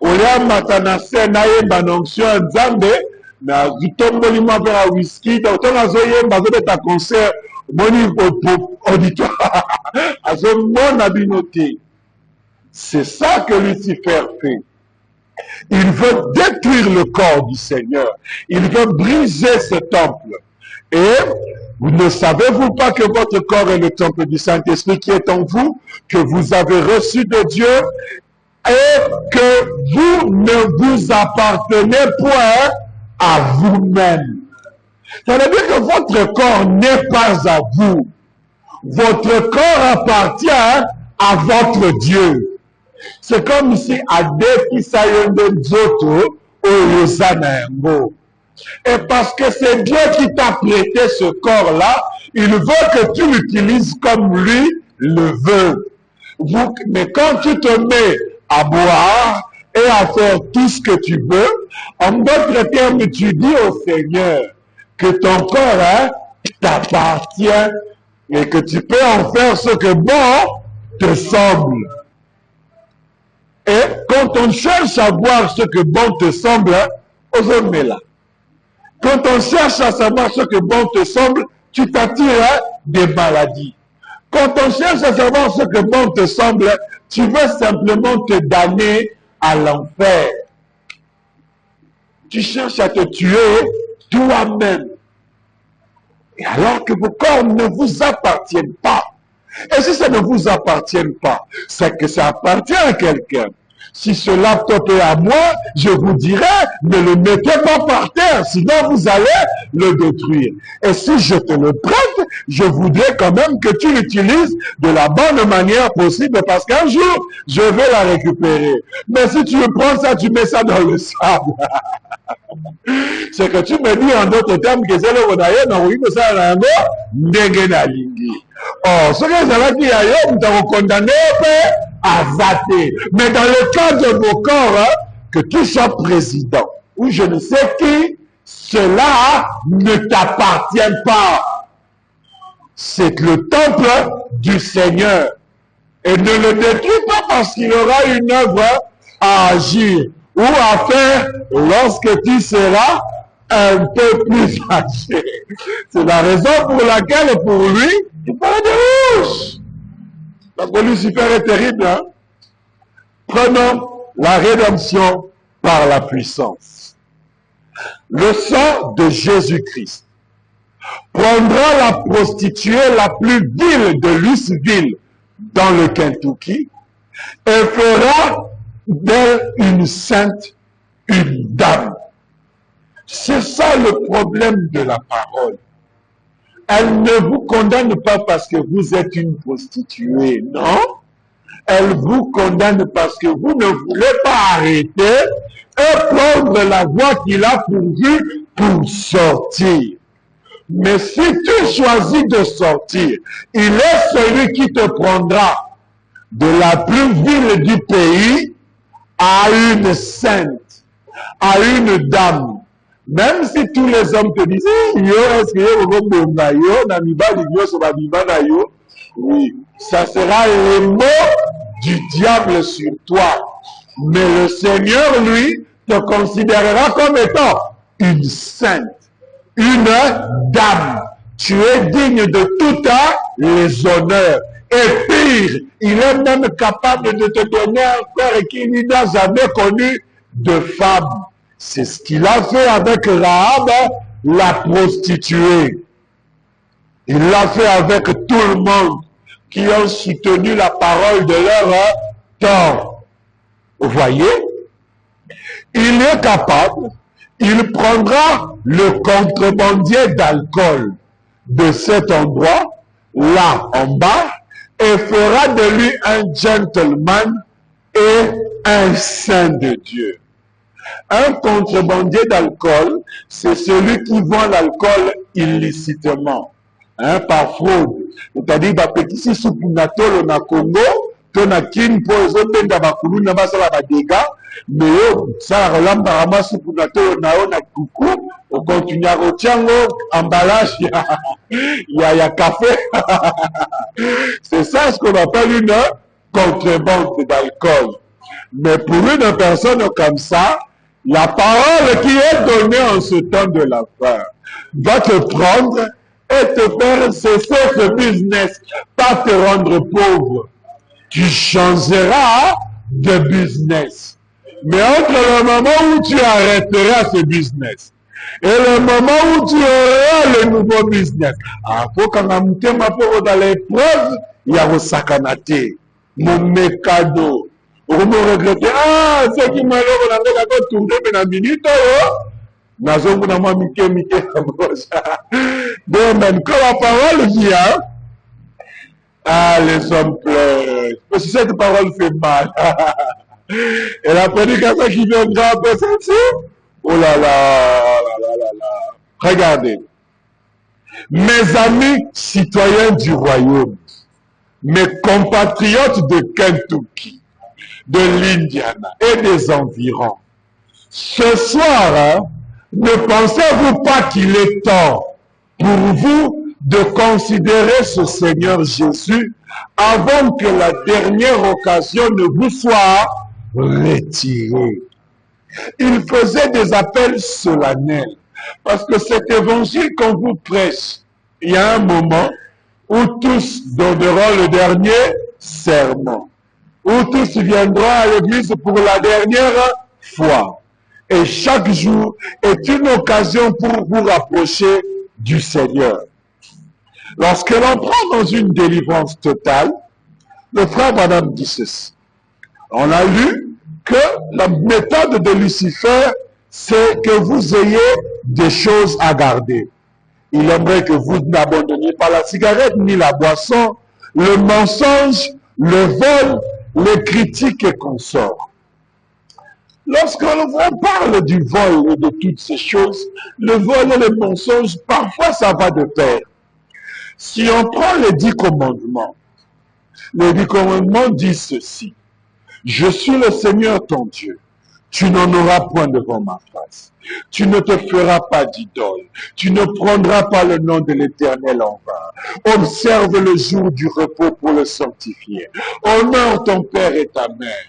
Au lieu de matanase, naïe, onction, nzambe, na vitomboli m'a fait un whisky, donc on a zoé, bazé ta concert, boni auditoire, à ce bon abinoté. C'est ça que Lucifer fait. Il veut détruire le corps du Seigneur. Il veut briser ce temple. Et ne savez-vous pas que votre corps est le temple du Saint-Esprit qui est en vous, que vous avez reçu de Dieu, et que vous ne vous appartenez point à vous-même. Ça veut dire que votre corps n'est pas à vous. Votre corps appartient à votre Dieu. C'est comme si Ade Kisayende Zoto ou Yozanayango. Et parce que c'est Dieu qui t'a prêté ce corps-là, il veut que tu l'utilises comme lui le veut. Mais quand tu te mets à boire et à faire tout ce que tu veux, en d'autres termes, tu dis au Seigneur que ton corps t'appartient et que tu peux en faire ce que bon te semble. Et quand on cherche à voir ce que bon te semble, aux hommes là. Quand on cherche à savoir ce que bon te semble, tu t'attires des maladies. Quand on cherche à savoir ce que bon te semble, tu veux simplement te damner à l'enfer. Tu cherches à te tuer toi-même. Et alors que vos corps ne vous appartiennent pas. Et si ça ne vous appartient pas, c'est que ça appartient à quelqu'un. Si ce laptop est à moi, je vous dirais, ne le mettez pas par terre, sinon vous allez le détruire. Et si je te le prête, je voudrais quand même que tu l'utilises de la bonne manière possible, parce qu'un jour, je vais la récupérer. Mais si tu prends ça, tu mets ça dans le sable. C'est que tu me dis en d'autres termes que c'est le rodaïen, non, oui, mais ça, là, ndenge na lingi. Oh, ce que ça dit ailleurs, vous avez condamné à zater. Mais dans le cas de vos corps, hein, que tu sois président, ou je ne sais qui, cela ne t'appartient pas. C'est le temple du Seigneur. Et ne le détruis pas parce qu'il aura une œuvre à agir ou à faire lorsque tu seras un peu plus âgé. C'est la raison pour laquelle, pour lui, il parle de rouge. Parce que Lucifer est terrible. Hein? Prenons la rédemption par la puissance. Le sang de Jésus-Christ prendra la prostituée la plus vile de Louisville dans le Kentucky et fera d'elle une sainte, une dame. C'est ça le problème de la parole. Elle ne vous condamne pas parce que vous êtes une prostituée, non. Elle vous condamne parce que vous ne voulez pas arrêter et prendre la voie qu'il a pourvue pour sortir. Mais si tu choisis de sortir, il est celui qui te prendra de la plus vile du pays à une sainte, à une dame. Même si tous les hommes te disent, oui, ça sera les mots du diable sur toi. Mais le Seigneur, lui, te considérera comme étant une sainte, une dame. Tu es digne de tout les honneurs. Et pire, il est même capable de te donner un frère qui n'a jamais connu de femme. C'est ce qu'il a fait avec Rahab, la prostituée. Il l'a fait avec tout le monde qui ont soutenu la parole de leur temps. Vous voyez? Il est capable, il prendra le contrebandier d'alcool de cet endroit, là en bas, et fera de lui un gentleman et un saint de Dieu. Un contrebandier d'alcool, c'est celui qui vend l'alcool illicitement, hein, par fraude. C'est-à-dire, si soupunatolo na Congo, tona kin po ezobenda bakulu na basala ba dégâts, mais ça relamba rama soupunatolo na o na kuku, on continue à retirer emballage, il y a café. C'est ça ce qu'on appelle une contrebande d'alcool. Mais pour une personne comme ça, la parole qui est donnée en ce temps de la fin va te prendre et te faire cesser ce business, pas te rendre pauvre. Tu changeras de business. Mais entre le moment où tu arrêteras ce business et le moment où tu auras le nouveau business, faut qu'on a monté ma pauvre dans l'épreuve, il y a au sakanate, mon mécado. Vous me regrettez, c'est qui m'a l'air de tourner, mais dans la minute, Nazongo na moi mike na gauche. Bon, même quand la parole vient, les hommes pleurent. Parce que cette parole fait mal. Et la prédication qui viendra après celle-ci, oh là là, regardez. Mes amis citoyens du royaume, mes compatriotes de Kentucky, de l'Indiana et des environs, ce soir, ne pensez-vous pas qu'il est temps pour vous de considérer ce Seigneur Jésus avant que la dernière occasion ne vous soit retirée? Il faisait des appels solennels parce que cet évangile qu'on vous prêche, il y a un moment où tous donneront le dernier serment, où tous viendront à l'église pour la dernière fois. Et chaque jour est une occasion pour vous rapprocher du Seigneur. Lorsque l'on prend dans une délivrance totale, le frère Branham dit ceci. On a lu que la méthode de Lucifer, c'est que vous ayez des choses à garder. Il aimerait que vous n'abandonniez pas la cigarette, ni la boisson, le mensonge, le vol, les critiques et consorts. Lorsque l'on parle du vol et de toutes ces choses, le vol et le mensonge, parfois ça va de pair. Si on prend les 10 commandements disent ceci. Je suis le Seigneur ton Dieu. Tu n'en auras point devant ma face. Tu ne te feras pas d'idole. Tu ne prendras pas le nom de l'Éternel en vain. Observe le jour du repos pour le sanctifier. Honore ton père et ta mère.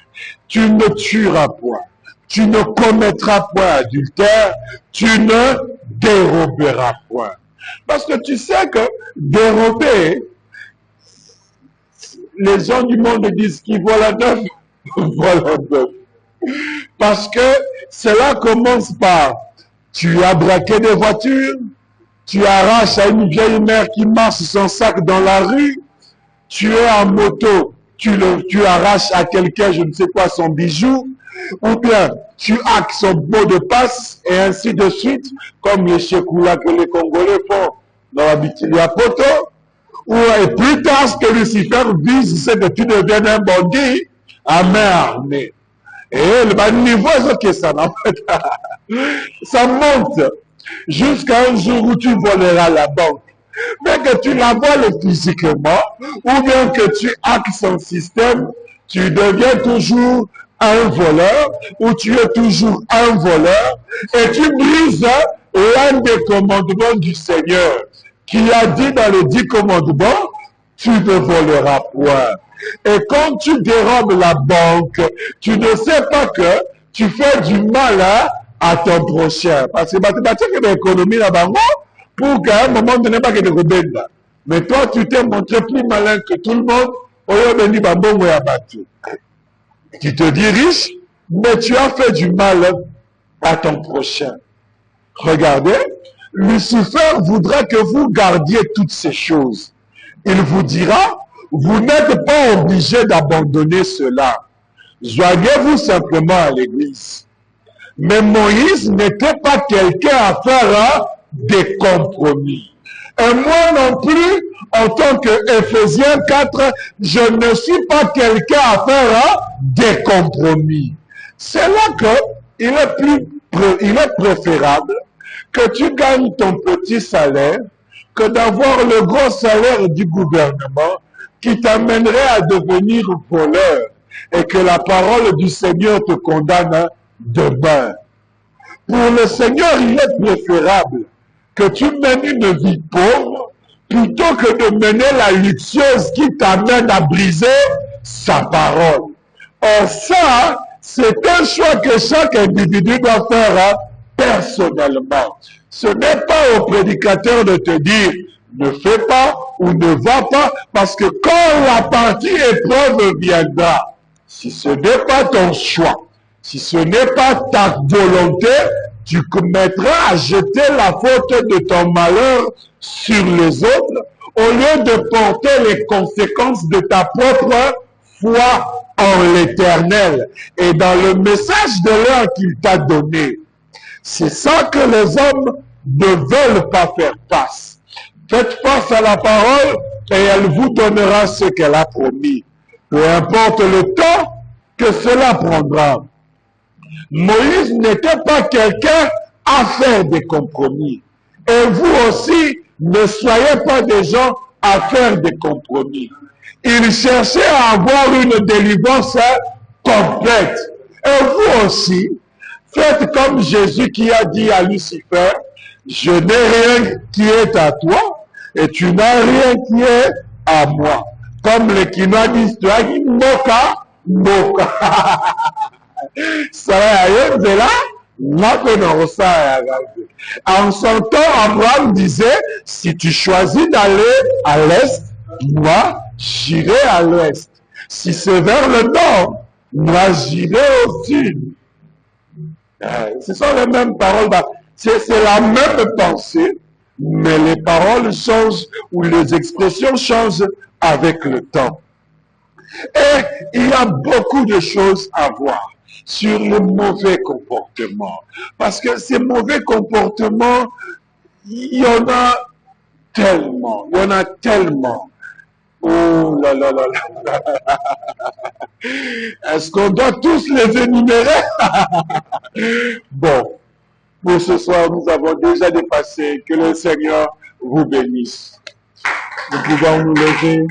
Tu ne tueras point. Tu ne commettras point adultère. Tu ne déroberas point. Parce que tu sais que dérober, les gens du monde disent qu'ils volent à neuf, volent à neuf. Parce que cela commence par, tu as braqué des voitures, tu arraches à une vieille mère qui marche son sac dans la rue, tu es en moto, tu arraches à quelqu'un, je ne sais quoi, son bijou, ou bien tu hackes son mot de passe, et ainsi de suite, comme les Chekoula que les Congolais font dans la Bitilia Poto, et plus tard, ce que Lucifer vise, c'est que tu deviennes un bandit à main armée. Et le niveau, c'est que ça monte jusqu'à un jour où tu voleras la banque. Mais que tu la voles physiquement, ou bien que tu hackes son système, tu deviens toujours un voleur, ou tu es toujours un voleur, et tu brises l'un des commandements du Seigneur, qui a dit dans les 10 commandements, tu ne voleras point. Et quand tu dérobes la banque, tu ne sais pas que tu fais du mal à ton prochain. Parce que tu fais l'économie là-bas pour qu'à un moment donné, pas que tu rebelles. Mais toi, tu t'es montré plus malin que tout le monde. Tu te dis riche, mais tu as fait du mal à ton prochain. Regardez, Lucifer voudra que vous gardiez toutes ces choses. Il vous dira, vous n'êtes pas obligé d'abandonner cela. Joignez-vous simplement à l'église. Mais Moïse n'était pas quelqu'un à faire des compromis. Et moi non plus, en tant qu'Éphésiens 4, je ne suis pas quelqu'un à faire des compromis. C'est là qu'il est préférable que tu gagnes ton petit salaire que d'avoir le gros salaire du gouvernement qui t'amènerait à devenir voleur et que la parole du Seigneur te condamne demain. Pour le Seigneur, il est préférable que tu mènes une vie pauvre plutôt que de mener la luxueuse qui t'amène à briser sa parole. Or ça, c'est un choix que chaque individu doit faire personnellement. Ce n'est pas au prédicateur de te dire ne fais pas ou ne va pas, parce que quand la partie épreuve viendra, si ce n'est pas ton choix, si ce n'est pas ta volonté, tu commettras à jeter la faute de ton malheur sur les autres, au lieu de porter les conséquences de ta propre foi en l'Éternel et dans le message de l'heure qu'il t'a donné. C'est ça que les hommes ne veulent pas faire face. Faites face à la parole et elle vous donnera ce qu'elle a promis. Peu importe le temps que cela prendra. Moïse n'était pas quelqu'un à faire des compromis. Et vous aussi, ne soyez pas des gens à faire des compromis. Il cherchait à avoir une délivrance complète. Et vous aussi, faites comme Jésus qui a dit à Lucifer, je n'ai rien qui est à toi et tu n'as rien qui est à moi. Comme les Quinois disent, tu as dit moka, moka. En son temps, Abraham disait, si tu choisis d'aller à l'est, moi, j'irai à l'ouest. Si c'est vers le nord, moi, j'irai au sud. Ce sont les mêmes paroles. C'est la même pensée, mais les paroles changent ou les expressions changent avec le temps. Et il y a beaucoup de choses à voir sur le mauvais comportement. Parce que ces mauvais comportements, il y en a tellement, il y en a tellement. Oh là là là là. Est-ce qu'on doit tous les énumérer? Bon, pour ce soir, nous avons déjà dépassé. Que le Seigneur vous bénisse. Nous pouvons nous lever.